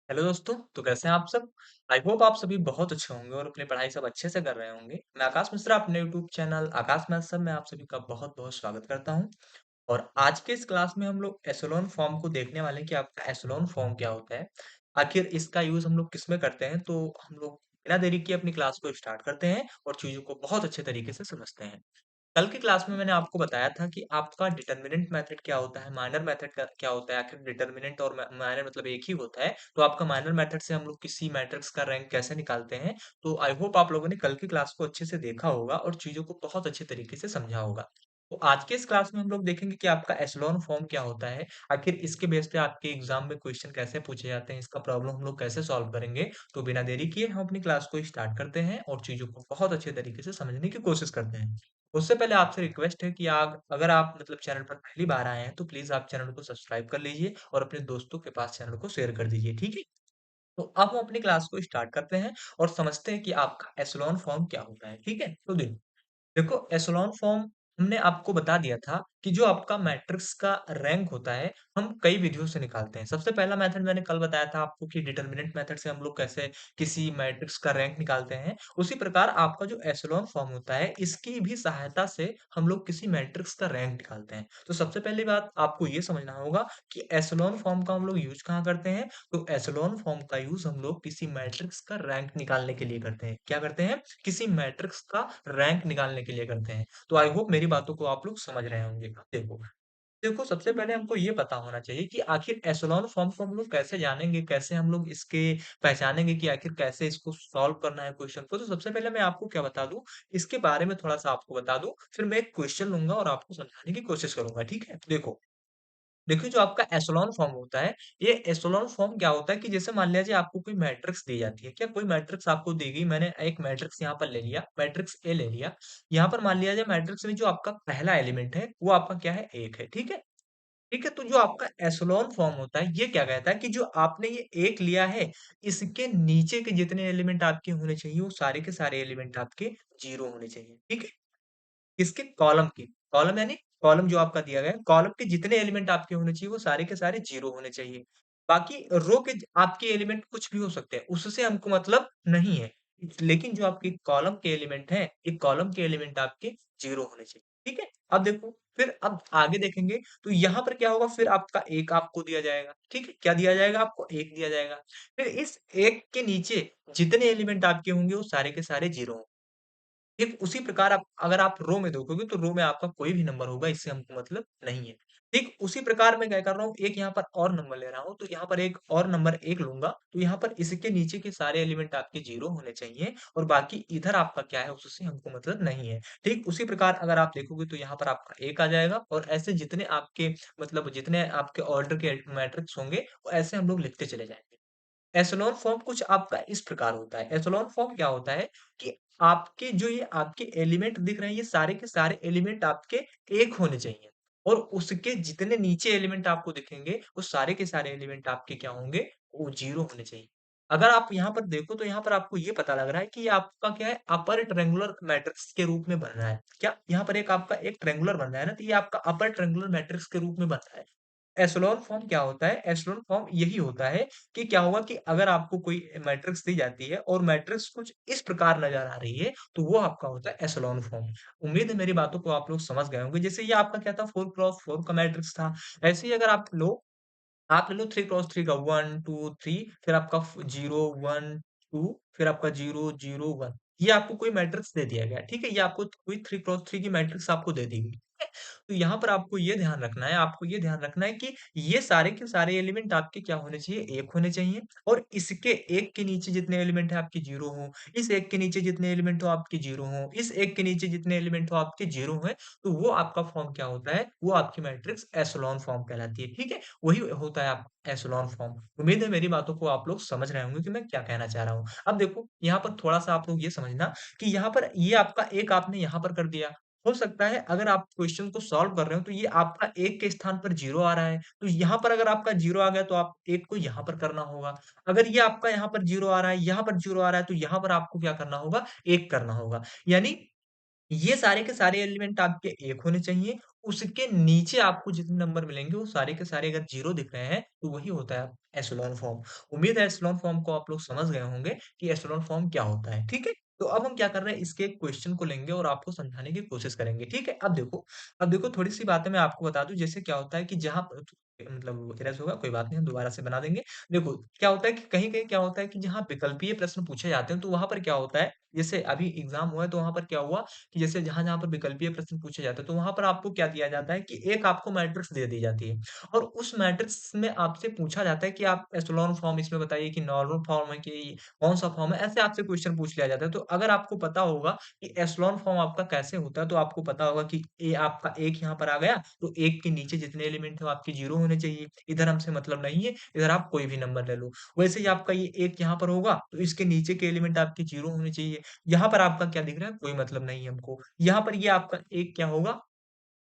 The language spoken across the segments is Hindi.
हेलो दोस्तों, तो कैसे हैं आप सब? आई होप आप सभी बहुत अच्छे होंगे और अपनी पढ़ाई सब अच्छे से कर रहे होंगे। मैं आकाश मिश्रा अपने यूट्यूब चैनल आकाश मैथ्स में आप सभी का बहुत-बहुत स्वागत करता हूं। और आज के इस क्लास में हम लोग एशेलोन फॉर्म को देखने वाले हैं कि आपका एशेलोन फॉर्म क्या होता है। आखिर इसका यूज़ हम लोग किसमें करते हैं, तो हम लोग बिना देरी किए अपनी क्लास को स्टार्ट करते हैं और चीज़ों को बहुत अच्छे तरीके से समझते हैं। कल की क्लास में मैंने आपको बताया था कि आपका डिटरमिनेंट मेथड क्या होता है, माइनर मेथड का क्या होता है, आखिर डिटरमिनेंट और माइनर मतलब एक ही होता है। तो आपका माइनर मेथड से हम लोग किसी मैट्रिक्स का रैंक कैसे निकालते हैं, तो आई होप आप लोगों ने कल की क्लास को अच्छे से देखा होगा और चीज़ों को बहुत अच्छे तरीके से समझा होगा। तो आज के इस क्लास में हम लोग देखेंगे कि आपका एशेलॉन फॉर्म क्या होता है, आखिर इसके बेस पे आपके एग्ज़ाम में क्वेश्चन कैसे पूछे जाते हैं, इसका प्रॉब्लम हम लोग कैसे सॉल्व करेंगे। तो बिना देरी किए हम अपनी क्लास को स्टार्ट करते हैं और चीज़ों को बहुत अच्छे तरीके से समझने की कोशिश करते हैं। उससे पहले आपसे रिक्वेस्ट है कि आग अगर आप मतलब चैनल पर पहली बार आए हैं, तो प्लीज़ आप चैनल को सब्सक्राइब कर लीजिए और अपने दोस्तों के पास चैनल को शेयर कर दीजिए, ठीक है? तो अब हम अपनी क्लास को स्टार्ट करते हैं और समझते हैं कि आपका एशेलॉन फॉर्म क्या होता है, ठीक है? तो देखो एशेलॉन फॉर्म हमने आपको बता दिया था कि जो आपका मैट्रिक्स का रैंक होता है, हम कई विधियों से निकालते हैं। सबसे पहला मेथड मैंने कल बताया था आपको कि डिटरमिनेंट मेथड से हम लोग कैसे किसी मैट्रिक्स का रैंक निकालते हैं। उसी प्रकार आपका जो एशेलॉन फॉर्म होता है, इसकी भी सहायता से हम लोग किसी मैट्रिक्स का रैंक निकालते हैं। तो सबसे पहली बात आपको ये समझना होगा कि एशेलॉन फॉर्म का हम लोग यूज़ कहाँ करते हैं? तो एशेलॉन फॉर्म का यूज़ हम लोग किसी मैट्रिक्स का रैंक निकालने के लिए करते हैं। क्या करते हैं? किसी मैट्रिक्स का रैंक निकालने के लिए करते हैं। तो आई होप मेरी बातों को आप लोग समझ रहे होंगे। देखो देखो सबसे पहले हमको ये पता होना चाहिए कि आखिर एशेलॉन फॉर्म को हम लोग कैसे जानेंगे, कैसे हम लोग इसके पहचानेंगे कि आखिर कैसे इसको सॉल्व करना है क्वेश्चन को। तो सबसे पहले मैं आपको क्या बता दूँ, इसके बारे में थोड़ा-सा आपको बता दूँ, फिर मैं एक क्वेश्चन लूँगा और आपको समझाने की कोशिश करूँगा, ठीक है? देखिए जो आपका एशेलॉन फॉर्म होता है, ये एशेलॉन फॉर्म क्या होता है कि जैसे मान लीजिए आपको कोई मैट्रिक्स दी जाती है, क्या कोई मैट्रिक्स आपको दी गई, मैंने एक मैट्रिक्स यहाँ पर ले लिया, मैट्रिक्स ए ले लिया। यहाँ पर मान लिया जाए मैट्रिक्स में जो आपका पहला एलिमेंट है, वो आपका क्या है? 1 है, ठीक है? ठीक है, तो जो आपका एशेलॉन फॉर्म होता है, ये क्या कहता है कि जो आपने ये 1 लिया है, इसके नीचे के जितने एलिमेंट आपके होने चाहिए, वो सारे के सारे एलिमेंट आपके 0 होने चाहिए, ठीक है? किसके? कॉलम की। कॉलम यानी कॉलम जो आपका दिया गया है, कॉलम के जितने एलिमेंट आपके होने चाहिए, वो सारे के सारे 0 होने चाहिए। बाकी रो के आपके एलिमेंट कुछ भी हो सकते हैं, उससे हमको मतलब नहीं है। लेकिन जो आपके कॉलम के एलिमेंट हैं, ये कॉलम के एलिमेंट आपके 0 होने चाहिए। ठीक है? अब देखो, फिर अब आगे देखेंगे, तो यहाँ पर क्या होगा, फिर आपका 1 आपको दिया जाएगा। ठीक है? क्या दिया जाएगा आपको? 1 दिया जाएगा। फिर इस 1 के नीचे जितने एलिमेंट आपके होंगे, वो सारे के सारे 0 होंगे। ठीक उसी प्रकार आप अगर आप रो में देखोगे तो रो में आपका कोई भी नंबर होगा, इससे हमको मतलब नहीं है। ठीक उसी प्रकार मैं क्या कर रहा हूँ, एक यहाँ पर और नंबर ले रहा हूँ, तो यहाँ पर एक और नंबर 1 लूँगा, तो यहाँ पर इसके नीचे के सारे एलिमेंट आपके 0 होने चाहिए और बाकी इधर आपका क्या है उससे हमको मतलब नहीं है। ठीक उसी प्रकार अगर आप देखोगे तो यहाँ पर आपका 1 आ जाएगा और ऐसे जितने आपके मतलब जितने आपके ऑर्डर के मैट्रिक्स होंगे, वो ऐसे हम लोग लिखते चले जाएँगे। एशेलॉन फॉर्म कुछ आपका इस प्रकार होता है। एशेलॉन फॉर्म क्या होता है कि आपके जो ये आपके एलिमेंट दिख रहे हैं, ये सारे के सारे एलिमेंट आपके 1 होने चाहिए और उसके जितने नीचे एलिमेंट आपको दिखेंगे, वो सारे के सारे एलिमेंट आपके क्या होंगे, वो 0 होने चाहिए। अगर आप यहाँ पर देखो तो यहाँ पर आपको ये पता लग रहा है कि ये आपका क्या है, अपर ट्रायंगुलर मैट्रिक्स के रूप में बन रहा है। क्या? यहाँ पर एक आपका एक ट्रायंगुलर बन रहा है ना, तो ये आपका अपर ट्रायंगुलर मैट्रिक्स के रूप में बन रहा है। एशेलॉन फॉर्म क्या होता है? एशेलॉन फॉर्म यही होता है कि क्या होगा कि अगर आपको कोई मैट्रिक्स दी जाती है और मैट्रिक्स कुछ इस प्रकार नज़र आ रही है, तो वो आपका होता है एशेलॉन फॉर्म। उम्मीद है मेरी बातों को आप लोग समझ गए होंगे। जैसे ये आपका क्या था 4 क्रॉस 4 का मैट्रिक्स था। ऐसे ही अगर आप ले लो 3 क्रॉस 3 का 1, 2, 3 फिर आपका 0, 1, 2 फिर आपका 0, 0, 1 ये आपको कोई मैट्रिक्स दे दिया गया है, ठीक है? ये आपको कोई 3 क्रॉस 3 की मैट्रिक्स आपको दे दी गई, ठीक है? तो यहाँ पर आपको ये ध्यान रखना है कि ये सारे के सारे एलिमेंट आपके क्या होने चाहिए? 1 होने चाहिए और इसके 1 के नीचे जितने एलिमेंट हैं आपके 0 हों, इस 1 के नीचे जितने एलिमेंट हो आपके 0 हों, इस 1 के नीचे जितने एलिमेंट हो आपके 0 हैं, तो वो आपका फॉर्म क्या होता है? वो आपकी मैट्रिक्स एशेलॉन फॉर्म कहलाती है, ठीक है? वही होता है आपका एशेलॉन फॉर्म। उम्मीद है मेरी बातों को आप लोग समझ रहे होंगे कि मैं क्या कहना चाह रहा हूँ। अब देखो, यहाँ पर थोड़ा-सा आप लोग ये समझना कि यहाँ पर ये आपका 1 आपने यहाँ पर कर दिया। हो सकता है अगर आप क्वेश्चन को सॉल्व कर रहे हो तो ये आपका 1 के स्थान पर 0 आ रहा है। तो यहाँ पर अगर आपका 0 आ गया तो आप 1 को यहाँ पर करना होगा। अगर ये आपका यहाँ पर 0 आ रहा है, यहाँ पर 0 आ रहा है तो यहाँ पर आपको क्या करना होगा? 1 करना होगा। यानी ये सारे के सारे एलिमेंट आपके 1 होने चाहिए, उसके नीचे आपको जितने नंबर मिलेंगे वो सारे के सारे अगर 0 दिख रहे हैं, तो वही होता है एशेलॉन फॉर्म। उम्मीद है एशेलॉन फॉर्म को आप लोग समझ गए होंगे कि एशेलॉन फॉर्म क्या होता है, ठीक है? तो अब हम क्या कर रहे हैं इसके एक क्वेश्चन को लेंगे और आपको समझाने की कोशिश करेंगे, ठीक है? अब देखो थोड़ी-सी बातें मैं आपको बता दूँ जैसे क्या होता है कि जहाँ प मतलब एरर होगा कोई बात नहीं हम दोबारा से बना देंगे। देखो, क्या होता है कि कहीं-कहीं क्या होता है कि जहाँ विकल्पीय प्रश्न पूछे जाते हैं, तो वहाँ पर क्या होता है, जैसे अभी एग्ज़ाम हुआ है तो वहाँ पर क्या हुआ कि जैसे जहाँ-जहाँ पर विकल्पीय प्रश्न पूछे जाते हैं, तो वहाँ पर आपको क्या दिया जाता है कि एक आपको मैट्रिक्स दे दी जाती है और उस मैट्रिक्स में आपसे पूछा जाता है कि आप एशेलॉन फॉर्म इसमें बताइए कि नॉर्मल फॉर्म है कि कौन-सा फॉर्म है, ऐसे आपसे क्वेश्चन पूछ लिया जाता है। तो अगर आपको पता होगा कि एशेलॉन फॉर्म आपका कैसे होता है, तो आपको पता होगा कि ए आपका 1 यहाँ पर आ गया, तो 1 के नीचे जितने एलिमेंट हैं वो आपके 0 होने चाहिए। इधर हमसे मतलब नहीं है, इधर आप कोई भी नंबर ले लो। वैसे ही आपका ये 1 यहाँ पर होगा, तो इसके नीचे के एलिमेंट आपके 0 होने चाहिए। यहाँ पर आपका क्या दिख रहा है? कोई मतलब नहीं है हमको। यहाँ पर ये आपका 1 क्या होगा?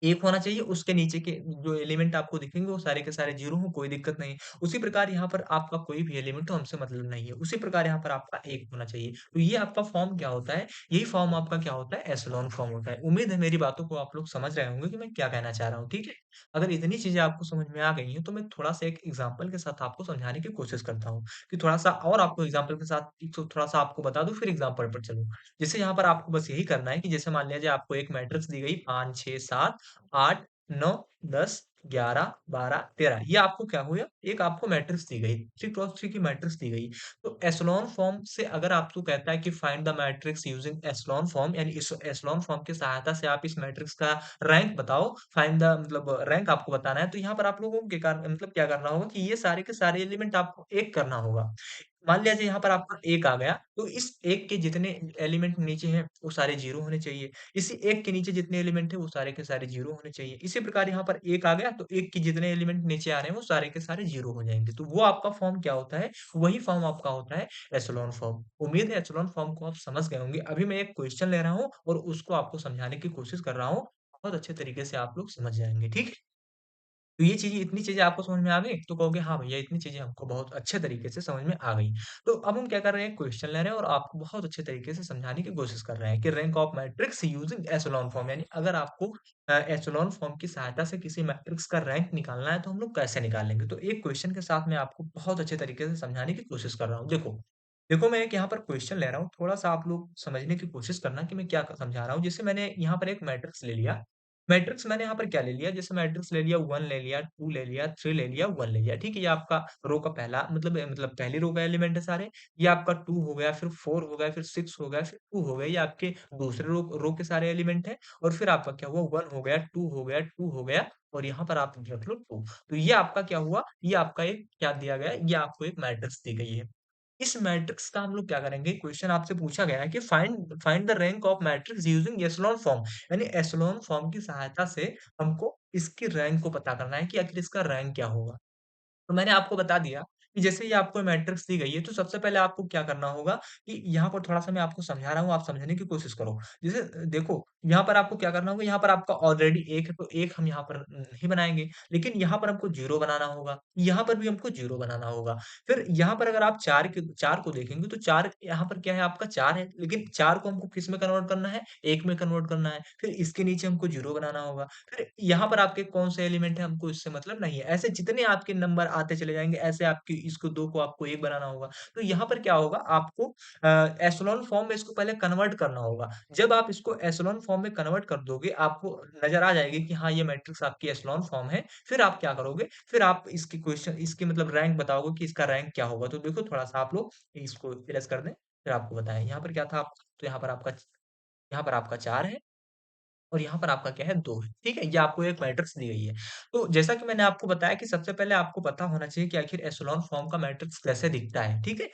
1 होना चाहिए, उसके नीचे के जो एलिमेंट आपको दिखेंगे वो सारे के सारे 0 हों, कोई दिक्कत नहीं। उसी प्रकार यहाँ पर आपका कोई भी एलिमेंट हो हमसे मतलब नहीं है। उसी प्रकार यहाँ पर आपका 1 होना चाहिए। तो ये आपका फॉर्म क्या होता है? यही फॉर्म आपका क्या होता है? एशेलॉन फॉर्म होता है। उम्मीद है मेरी बातों को आप लोग समझ रहे होंगे कि मैं क्या कहना चाह रहा हूँ, ठीक है? अगर इतनी चीज़ें आपको समझ में आ गई हैं, तो मैं थोड़ा-सा एक एग्ज़ाम्पल के साथ आपको समझाने की कोशिश करता हूँ, कि थोड़ा-सा और आपको एग्ज़ाम्पल के साथ तो थोड़ा-सा आपको बता दूँ फिर एग्ज़ाम्पल पर चलूँ। जैसे यहाँ पर आपको बस यही करना है कि जैसे मान लीजिए आपको एक मैट्रिक्स दी गई 5, 6, 7, 8, 9, 10, 11, 12, 13 ये आपको क्या हुआ? एक आपको मैट्रिक्स दी गई, 3 क्रॉस 3 की मैट्रिक्स दी गई। तो एशेलॉन फॉर्म से अगर आपको कहता है कि find the matrix using echelon form यानी इस एशेलॉन फॉर्म की सहायता से आप इस मैट्रिक्स का रैंक बताओ, फाइंड द मतलब रैंक आपको बताना है, तो यहाँ पर आप लोगों को मतलब क्या करना होगा कि ये सारे के सारे एलिमेंट आपको 1 करना होगा। मान लीजिए यहाँ पर आपका 1 आ गया, तो इस 1 के जितने एलिमेंट नीचे हैं, वो सारे 0 होने चाहिए। इसी 1 के नीचे जितने एलिमेंट हैं, वो सारे के सारे 0 होने चाहिए। इसी प्रकार यहाँ पर 1 आ गया, तो 1 के जितने एलिमेंट नीचे आ रहे हैं, वो सारे के सारे 0 हो जाएँगे। तो वो आपका फॉर्म क्या होता है? वही फॉर्म आपका होता है एशेलॉन फॉर्म। उम्मीद है एशेलॉन फॉर्म को आप समझ गए होंगे। अभी मैं एक क्वेश्चन ले रहा हूँ और उसको आपको समझाने की कोशिश कर रहा हूँ। बहुत अच्छे तरीके से आप लोग समझ जाएँगे, ठीक है? तो ये चीज़ें इतनी चीज़ें आपको समझ में आ गई, तो कहोगे हाँ भैया इतनी चीज़ें हमको बहुत अच्छे तरीके से समझ में आ गई। तो अब हम क्या कर रहे हैं क्वेश्चन ले रहे हैं और आपको बहुत अच्छे तरीके से समझाने की कोशिश कर रहे हैं कि rank of matrix using echelon form यानी अगर आपको एशेलॉन फॉर्म की सहायता से किसी मैट्रिक्स का रैंक निकालना है तो हम लोग कैसे निकालेंगे? तो एक क्वेश्चन के साथ मैं आपको बहुत अच्छे तरीके से समझाने की कोशिश कर रहा हूँ। देखो मैं एक यहाँ पर क्वेश्चन ले रहा हूँ, थोड़ा-सा आप लोग समझने की कोशिश करना कि मैं क्या समझा रहा हूँ। जैसे मैंने यहाँ पर एक मैट्रिक्स ले लिया मैट्रिक्स मैंने यहाँ पर क्या ले लिया, जैसे मैट्रिक्स ले लिया 1 ले लिया, 2 ले लिया, 3 ले लिया, 1 ले लिया, ठीक है? ये आपका रो का पहला मतलब पहली रो का एलिमेंट है सारे। ये आपका 2 हो गया, फिर 4 हो गया, फिर 6 हो गया, फिर 2 हो गया। ये आपके दूसरे रो के सारे एलिमेंट हैं और फिर आपका क्या हुआ 1 हो गया, 2 हो गया, 2 हो गया और यहाँ पर आप रख लो 2। तो ये आपका क्या हुआ, ये आपका एक क्या दिया गया है, ये आपको एक मैट्रिक्स दी गई है। इस मैट्रिक्स का हम लोग क्या करेंगे, क्वेश्चन आपसे पूछा गया है कि find find the rank of matrix using echelon form यानी एशेलॉन फॉर्म की सहायता से हमको इसकी रैंक को पता करना है कि आखिर इसका रैंक क्या होगा। तो मैंने आपको बता दिया कि जैसे ही आपको मैट्रिक्स दी गई है, तो सबसे पहले आपको क्या करना होगा कि यहाँ पर थोड़ा-सा मैं आपको समझा रहा हूँ, आप समझने की कोशिश करो। जैसे देखो, यहाँ पर आपको क्या करना होगा, यहाँ पर आपका ऑलरेडी 1 है, तो 1 हम यहाँ पर नहीं बनाएँगे, लेकिन यहाँ पर हमको 0 बनाना होगा, यहाँ पर भी हमको 0 बनाना होगा। फिर यहाँ पर अगर आप 4 को देखेंगे, तो 4 यहाँ पर क्या है, आपका 4 है, लेकिन 4 को हमको किस में कन्वर्ट करना है, 1 में कन्वर्ट करना है। फिर इसके नीचे हमको 0 बनाना होगा। फिर यहाँ पर आपके कौन से एलिमेंट है हमको इससे मतलब नहीं है। ऐसे जितने आपके नंबर आते चले जाएँगे, ऐसे आपकी इसको 2 को आपको 1 बनाना होगा। तो यहाँ पर क्या होगा आपको एशेलॉन फॉर्म में इसको पहले कन्वर्ट करना होगा। जब आप इसको एशेलॉन फॉर्म में कन्वर्ट कर दोगे, आपको नज़र आ जाएगी कि हाँ, ये मैट्रिक्स आपकी एशेलॉन फॉर्म है। फिर आप क्या करोगे, फिर आप इसकी क्वेश्चन इसकी मतलब रैंक बताओगे कि इसका रैंक क्या होगा। तो देखो थोड़ा-सा आप लोग इसको इरेज़ कर दें, फिर आपको बताएँ। यहाँ पर क्या था आपका तो यहाँ पर आपका 4 है। और यहाँ पर आपका क्या है 2 है, ठीक है? ये आपको एक मैट्रिक्स दी गई है। तो जैसा कि मैंने आपको बताया कि सबसे पहले आपको पता होना चाहिए कि आखिर एशेलॉन फॉर्म का मैट्रिक्स कैसे दिखता है, ठीक है?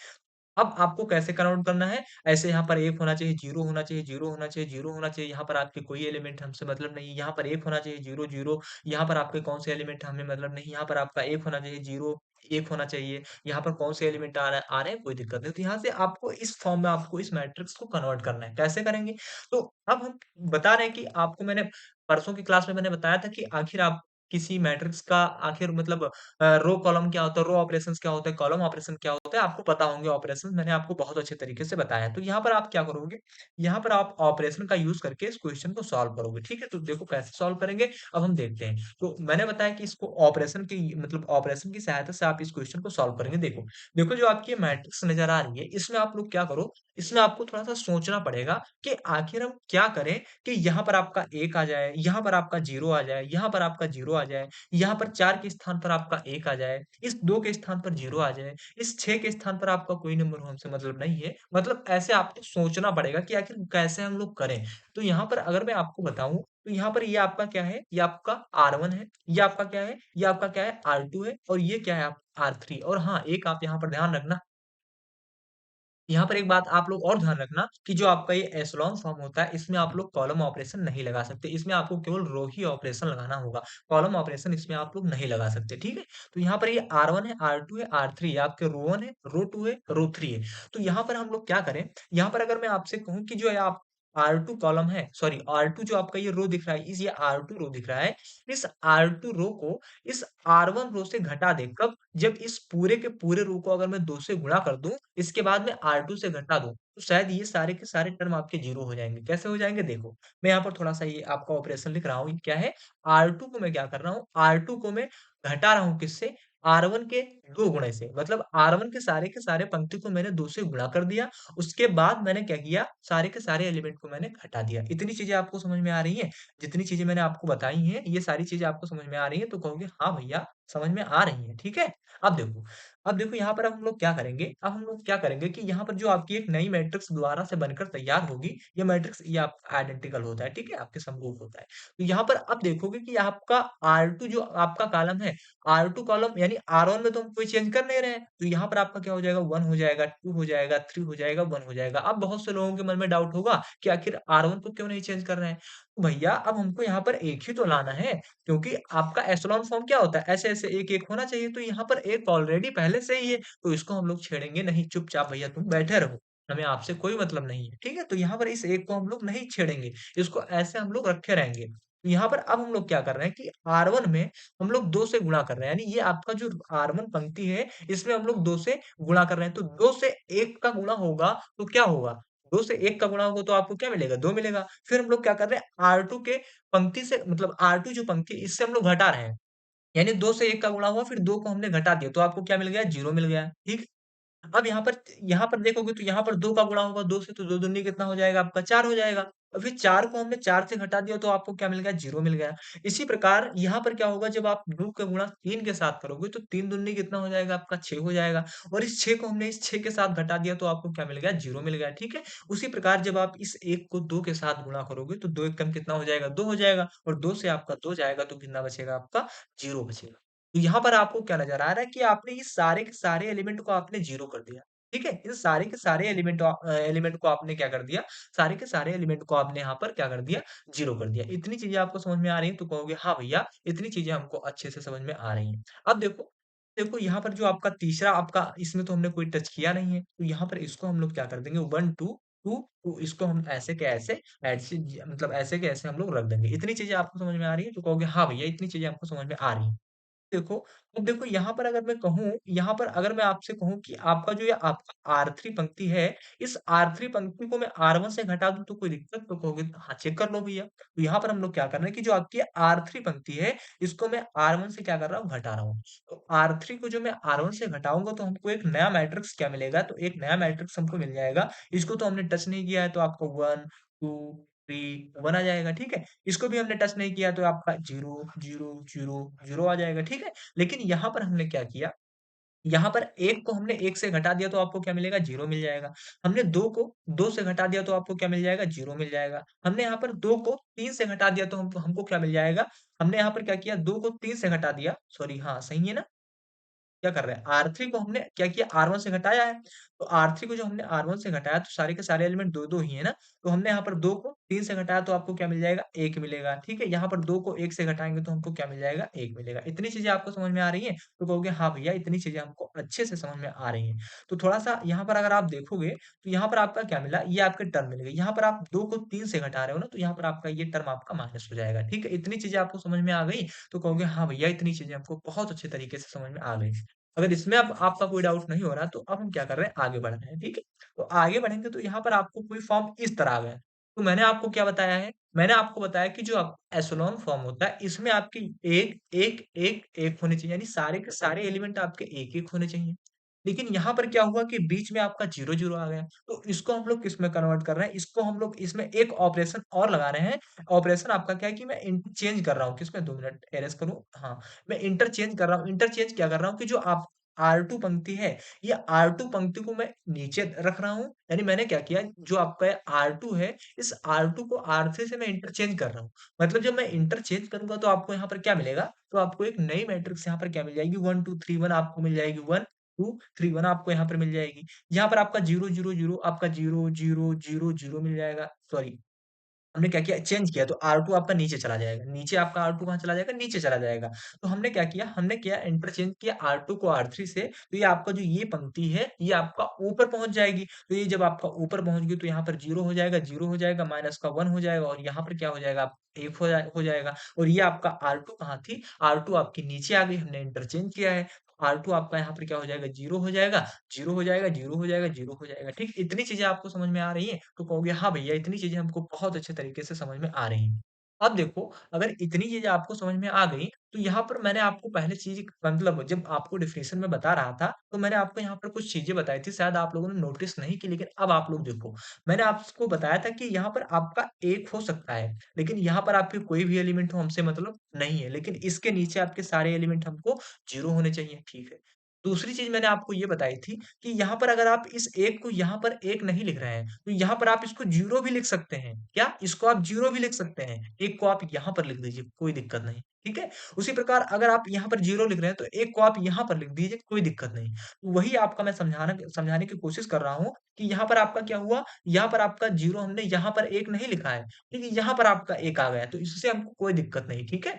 अब आपको कैसे कन्वर्ट करना है, ऐसे यहाँ पर 1 होना चाहिए, 0 होना चाहिए, 0 होना चाहिए, 0 होना चाहिए, यहाँ पर आपके कोई एलिमेंट हमसे मतलब नहीं, यहाँ पर 1 होना चाहिए, 0, 0, यहाँ पर आपके कौन से एलिमेंट हमें मतलब नहीं, यहाँ पर आपका 1 होना चाहिए, 0, 1 होना चाहिए, यहाँ पर कौन से एलिमेंट आ रहे हैं, कोई दिक्कत नहीं। तो यहाँ से आपको इस फॉर्म में आपको इस मैट्रिक्स को कन्वर्ट करना है, कैसे करेंगे? तो अब हम बता रहे हैं कि आपको मैंने परसों की क्लास में मैंने बताया था कि आखिर आप किसी मैट्रिक्स का आखिर मतलब रो कॉलम क्या होता है, रो ऑपरेशंस क्या होता है, कॉलम ऑपरेशन क्या होता है, आपको पता होंगे ऑपरेशंस मैंने आपको बहुत अच्छे तरीके से बताया है। तो यहाँ पर आप क्या करोगे, यहाँ पर आप ऑपरेशन का यूज़ करके इस क्वेश्चन को सॉल्व करोगे, ठीक है? तो देखो कैसे सॉल्व करेंगे, अब हम देखते हैं। तो मैंने बताया कि इसको ऑपरेशन की मतलब ऑपरेशन की सहायता से आप इस क्वेश्चन को सॉल्व करेंगे। देखो, देखो जो आपकी ये मैट्रिक्स नज़र आ रही है, इसमें आप लोग क्या करो, इसमें आपको थोड़ा-सा सोचना पड़ेगा कि आखिर हम क्या करें कि यहाँ पर आपका 1 आ जाए, यहाँ पर आपका 0 आ जाए, यहाँ पर आपका 0 आ जाए, यहाँ पर 4 के स्थान पर आपका 1 आ जाए, इस 2 के स्थान पर 0 आ जाए, इस 6 के स्थान पर आपका कोई नंबर हो हमसे मतलब नहीं है। मतलब ऐसे आपको सोचना पड़ेगा कि आखिर कैसे हम लोग करें। तो यहाँ पर अगर मैं आपको बताऊँ, तो यहाँ पर ये आपका क्या है? ये आपका R1 है, ये आपका क्या है? ये आपका क्या है? R2 है और ये क्या है? आप R3 और हाँ, एक आप यहाँ पर ध्यान रखना, यहाँ पर एक बात आप लोग और ध्यान रखना कि जो आपका ये एशेलॉन फॉर्म होता है, इसमें आप लोग कॉलम ऑपरेशन नहीं लगा सकते। इसमें आपको केवल रो ही ऑपरेशन लगाना होगा। कॉलम ऑपरेशन इसमें आप लोग नहीं लगा सकते, ठीक है? तो यहाँ पर ये R1 है, R2 है, R3 है, आपके रो 1 है, रो 2 है, रो 3 है। तो यहाँ पर हम लोग क्या करें, यहाँ पर अगर मैं आपसे कहूँ कि जो है आप R2 कॉलम है, सॉरी R2 जो आपका ये रो दिख रहा है, इस ये R2 रो दिख रहा है, इस R2 रो को इस R1 रो से घटा दें। कब? जब इस पूरे के पूरे रो को अगर मैं 2 से गुणा कर दूँ, इसके बाद में R2 से घटा दूँ, तो शायद ये सारे के सारे टर्म आपके 0 हो जाएँगे। कैसे हो जाएँगे देखो, मैं यहाँ पर थोड़ा-सा ये आपका ऑपरेशन लिख रहा हूँ, ये क्या है R2 को मैं क्या कर रहा हूँ, R2 को मैं घटा रहा हूँ किससे? R1 के 2 गुणे से। मतलब R1 के सारे पंक्ति को मैंने 2 से गुणा कर दिया, उसके बाद मैंने क्या किया, सारे के सारे एलिमेंट को मैंने घटा दिया। इतनी चीज़ें आपको समझ में आ रही हैं? जितनी चीज़ें मैंने आपको बताई हैं, ये सारी चीज़ें आपको समझ में आ रही हैं, तो कहोगे हाँ भैया, समझ में आ रही हैं, ठीक है? अब देखो यहाँ पर अब हम लोग क्या करेंगे, अब हम लोग क्या करेंगे कि यहाँ पर जो आपकी एक नई मैट्रिक्स दोबारा से बनकर तैयार होगी, ये मैट्रिक्स ये आपका आइडेंटिकल होता है, ठीक है? आपके समरूप होता है। तो यहाँ पर अब देखोगे कि आपका R2 जो आपका कॉलम है, R2 कॉलम यानी R1 में तो हम कोई चेंज कर नहीं रहे हैं, तो यहाँ पर आपका क्या हो जाएगा 1 हो जाएगा, 2 हो जाएगा, 3 हो जाएगा, 1 हो जाएगा। अब बहुत से लोगों के मन में डाउट होगा कि आखिर R1 को क्यों नहीं चेंज कर रहे हैं? तो भैया अब हमको यहाँ पर एक ही तो लाना है, क्योंकि आपका एशेलॉन फॉर्म क्या होता है? ऐसे-ऐसे एक-एक होना चाहिए, तो यहाँ पर एक ऑलरेडी पहले से ही है, तो इसको हम लोग छेड़ेंगे नहीं, चुपचाप भैया तुम बैठे रहो, हमें आपसे कोई मतलब नहीं है, ठीक है? तो यहाँ पर इस एक को हम लोग नहीं छेड़ेंगे, इसको ऐसे हम लोग रखे रहेंगे। तो यहाँ पर अब हम लोग क्या कर रहे हैं कि R1 में हम लोग 2 से गुणा कर रहे हैं, यानी ये आपका जो R1 पंक्ति है, इसमें हम लोग 2 से गुणा कर रहे हैं, तो 2 से 1 का गुणा होगा, तो क्या होगा? 2 से 1 का गुणा होगा तो आपको क्या मिलेगा? 2 मिलेगा। फिर हम लोग क्या कर रहे हैं, R2 के पंक्ति से मतलब R2 जो पंक्ति इससे हम लोग घटा रहे हैं। यानी 2 से 1 का गुणा हुआ फिर 2 को हमने घटा दिया, तो आपको क्या मिल गया? 0 मिल गया, ठीक? अब यहाँ पर देखोगे तो यहाँ पर 2 का गुणा होगा 2 से तो 2 दूनी कितना हो जाएगा आपका 4 हो जाएगा। और फिर 4 को हमने 4 से घटा दिया तो आपको क्या मिल गया? 0 मिल गया। इसी प्रकार यहाँ पर क्या होगा जब आप 2 का गुणा 3 के साथ करोगे तो 3 दूनी कितना हो जाएगा आपका 6 हो जाएगा। और इस 6 को हमने इस 6 के साथ घटा दिया तो आपको क्या मिल गया? 0 मिल गया, ठीक है? उसी प्रकार जब आप इस 1 को 2 के साथ गुणा करोगे तो 2 एकम कितना हो जाएगा? 2 हो जाएगा और 2 से आपका 2 जाएगा तो कितना बचेगा आपका? 0 बचेगा। तो यहाँ पर आपको क्या नज़र आ रहा है कि आपने ये सारे के सारे एलिमेंट को आपने 0 कर दिया। ठीक है? इन सारे के सारे एलिमेंट को आपने क्या कर दिया, सारे के सारे एलिमेंट को आपने यहाँ पर क्या कर दिया, 0 कर दिया। इतनी चीज़ें आपको समझ में आ रही हैं, तो कहोगे हाँ भैया, इतनी चीज़ें हमको अच्छे से समझ में आ रही हैं। अब देखो, देखो यहाँ पर जो आपका तीसरा आपका इसमें तो हमने कोई टच किया नहीं है, तो यहाँ पर इसको हम लोग क्या कर देंगे 1, 2, 2, 2 इसको हम ऐसे के ऐसे मतलब ऐसे के ऐसे हम लोग रख देंगे। इतनी चीज़ें आपको समझ में आ रही हैं, तो कहोगे हाँ भैया, इतनी चीज़ें हमको समझ में आ रही हैं। देखो, अब देखो यहाँ पर अगर मैं कहूँ यहाँ पर अगर मैं आपसे कहूँ कि आपका जो ये आपका R3 पंक्ति है, इस R3 पंक्ति को मैं R1 से घटा दूँ तो कोई दिक्कत? तो कहोगे हाँ, चेक कर लो भैया। तो यहाँ पर हम लोग क्या कर रहे हैं कि जो आपकी R3 पंक्ति है, इसको मैं R1 से क्या कर रहा हूँ, घटा रहा हूँ। तो R3 को जो मैं R1 से घटाऊँगा तो हमको एक नया मैट्रिक्स क्या मिलेगा? तो एक नया मैट्रिक्स हमको मिल जाएगा। इसको तो हमने टच नहीं किया है तो आपको 1, 2, 3, 1 आ जाएगा, ठीक है? इसको भी हमने टच नहीं किया तो आपका 0, 0, 0, 0 आ जाएगा, ठीक है? लेकिन यहाँ पर हमने क्या किया, यहाँ पर 1 को हमने 1 से घटा दिया तो आपको क्या मिलेगा? 0 मिल जाएगा। हमने 2 को 2 से घटा दिया तो आपको क्या मिल जाएगा? 0 मिल जाएगा। हमने यहाँ पर 2 को 3 से घटा दिया तो हमको हमको क्या मिल जाएगा? हमने यहाँ पर क्या किया 2 को 3 से घटा दिया, सॉरी हाँ, सही है ना? क्या कर रहे हैं, R3 को हमने क्या किया, R1 से घटाया है। तो R3 को जो हमने R1 से घटाया तो सारे के सारे एलिमेंट 2-2 ही है ना। तो हमने यहाँ पर 2 को 3 से घटाया तो आपको क्या मिल जाएगा, 1 मिलेगा, ठीक है। यहाँ पर 2 को 1 से घटाएँगे तो हमको क्या मिल जाएगा, 1 मिलेगा। इतनी चीज़ें आपको समझ में आ रही हैं? तो कहोगे हाँ भैया, इतनी चीज़ें हमको अच्छे से समझ में आ रही हैं। तो थोड़ा-सा यहाँ पर अगर आप देखोगे, तो यहाँ पर आपका क्या मिला, ये आपके टर्म मिल गए। यहाँ पर आप 2 को 3 से घटा रहे हो ना, तो यहाँ पर आपका ये टर्म आपका माइनस हो जाएगा, ठीक है। इतनी चीज़ें आपको समझ में आ गई, तो कहोगे हाँ भैया, इतनी चीज़ें हमको बहुत अच्छे तरीके से समझ में आ गई। अगर इसमें अब आपका कोई डाउट नहीं हो रहा, तो अब हम क्या कर रहे हैं, आगे बढ़ रहे हैं, ठीक है। तो आगे बढ़ेंगे तो यहाँ पर आपको कोई फॉर्म इस तरह आ गया है। तो मैंने आपको क्या बताया है? मैंने आपको बताया कि जो आप एशेलॉन फॉर्म होता है, इसमें आपकी 1, 1, 1, 1 होने चाहिए, यानी सारे के सारे एलिमेंट आपके 1-1 होने चाहिए। लेकिन यहाँ पर क्या हुआ कि बीच में आपका 0-0 आ गया। तो इसको हम लोग किसमें कन्वर्ट कर रहे हैं? इसको हम लोग इसमें एक ऑपरेशन और लगा रहे हैं। ऑपरेशन आपका क्या है कि मैं इंटरचेंज कर रहा हूँ, किसमें 2 मिनट एरेज़ करूँ? हाँ, मैं इंटरचेंज कर रहा हूँ। इंटरचेंज क्या कर रहा हूँ कि जो आप R2 पंक्ति है, ये R2 पंक्ति को मैं नीचे रख रहा हूँ। यानी मैंने क्या किया, जो आपका R2 है, इस R2 को R3 से मैं इंटरचेंज कर रहा हूँ। मतलब जब मैं इंटरचेंज करूँगा तो आपको यहाँ पर क्या मिलेगा? तो आपको एक नई मैट्रिक्स यहाँ पर क्या मिल जाएगी, 1 2 3 1 आपको मिल जाएगी, 1 2 3 1 आपको यहाँ पर मिल जाएगी। यहाँ पर आपका 0 0 0 आपका 0 0 0 0 मिल जाएगा। सॉरी, हमने क्या किया, चेंज किया, तो R2 आपका नीचे चला जाएगा। नीचे आपका R2 कहाँ चला जाएगा? नीचे चला जाएगा। तो हमने क्या किया? हमने किया इंटरचेंज किया R2 को R3 से, तो ये आपका जो ये पंक्ति है, ये आपका ऊपर पहुँच जाएगी। तो ये जब आपका ऊपर पहुँच गई तो यहाँ पर 0 हो जाएगा, माइनस का 1 हो जाएगा और यहाँ पर क्या हो जाएगा? 1 हो जाएगा और ये आपका R2 कहाँ थी? R2 आपकी नीचे आ गई, हमने इंटरचेंज किया है। R2 आपका यहाँ पर क्या हो जाएगा? 0 हो जाएगा, 0 हो जाएगा, 0 हो जाएगा, 0 हो जाएगा, ठीक? इतनी चीज़ें आपको समझ में आ रही हैं? तो कहोगे हाँ भैया, इतनी चीज़ें हमको बहुत अच्छे तरीके से समझ में आ रही हैं। अब देखो, अगर इतनी चीज़ें आपको समझ में आ गई, तो यहाँ पर मैंने आपको पहले चीज़ मतलब जब आपको डेफिनिशन में बता रहा था, तो मैंने आपको यहाँ पर कुछ चीज़ें बताई थी, शायद आप लोगों ने नोटिस नहीं की, लेकिन अब आप लोग देखो। मैंने आपको बताया था कि यहाँ पर आपका 1 हो सकता है, लेकिन यहाँ पर आपके कोई भी एलिमेंट हो, हमसे मतलब नहीं है, लेकिन इसके नीचे आपके सारे एलिमेंट हमको 0 होने चाहिए, ठीक है। दूसरी चीज़ मैंने आपको ये बताई थी कि यहाँ पर अगर आप इस 1 को यहाँ पर 1 नहीं लिख रहे हैं, तो यहाँ पर आप इसको 0 भी लिख सकते हैं। क्या? इसको आप 0 भी लिख सकते हैं। 1 को आप यहाँ पर लिख दीजिए, कोई दिक्कत नहीं, ठीक है? उसी प्रकार अगर आप यहाँ पर 0 लिख रहे हैं, तो 1 को आप यहाँ पर लिख दीजिए, कोई दिक्कत नहीं। तो वही आपका मैं समझाने की कोशिश कर रहा हूँ कि यहाँ पर आपका क्या हुआ, यहाँ पर आपका 0 हमने यहाँ पर 1 नहीं लिखा है, ठीक है? यहाँ पर आपका 1 आ गया, तो इससे हमको कोई दिक्कत नहीं, ठीक है?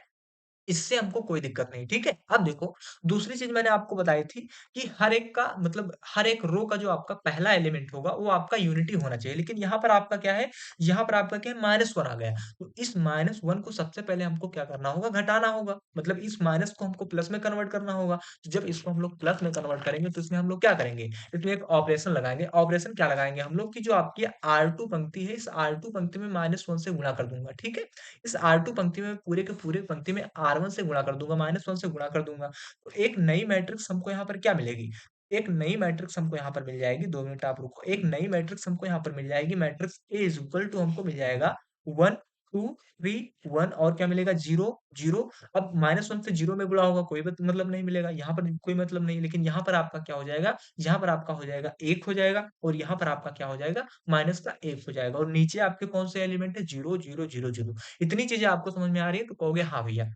इससे हमको कोई दिक्कत नहीं, ठीक है? अब देखो, दूसरी चीज़ मैंने आपको बताई थी कि हर एक का मतलब हर एक रो का जो आपका पहला एलिमेंट होगा, वो आपका यूनिटी होना चाहिए। लेकिन यहाँ पर आपका क्या है, यहाँ पर आपका क्या है, -1 आ गया। तो इस -1 को सबसे पहले हमको क्या करना होगा, घटाना होगा। मतलब इस माइनस को हमको प्लस में कन्वर्ट करना होगा। तो जब इसको हम लोग प्लस में कन्वर्ट करेंगे, तो इसमें हम लोग क्या करेंगे, इसमें एक ऑपरेशन लगाएँगे। ऑपरेशन क्या लगाएँगे हम लोग कि जो आपकी R2 पंक्ति है, इस R2 पंक्ति में -1 से गुणा कर दूँगा, ठीक है? इस R2 पंक्ति में पूरे के पूरे पंक्ति में R1 से गुणा कर दूँगा, -1 से गुणा कर दूँगा। तो एक नई मैट्रिक्स हमको यहाँ पर क्या मिलेगी? एक नई मैट्रिक्स हमको यहाँ पर मिल जाएगी, 2 मिनट आप रुको। एक नई मैट्रिक्स हमको यहाँ पर मिल जाएगी, matrix A is equal to हमको मिल जाएगा 1, 2, 3, 1 और क्या मिलेगा 0, 0। अब -1 से 0 में गुणा होगा, कोई मतलब नहीं मिलेगा, यहाँ पर कोई मतलब नहीं, लेकिन यहाँ पर आपका क्या हो जाएगा, यहाँ पर आपका हो जाएगा 1 हो जाएगा और यहाँ पर आपका क्या हो जाएगा, माइनस का 1 हो जाएगा और नीचे आपके कौन से एलिमेंट है, 0, 0, 0, 0। इतनी चीज़ें आपको समझ में आ रही है, तो कहोगे हाँ भैया।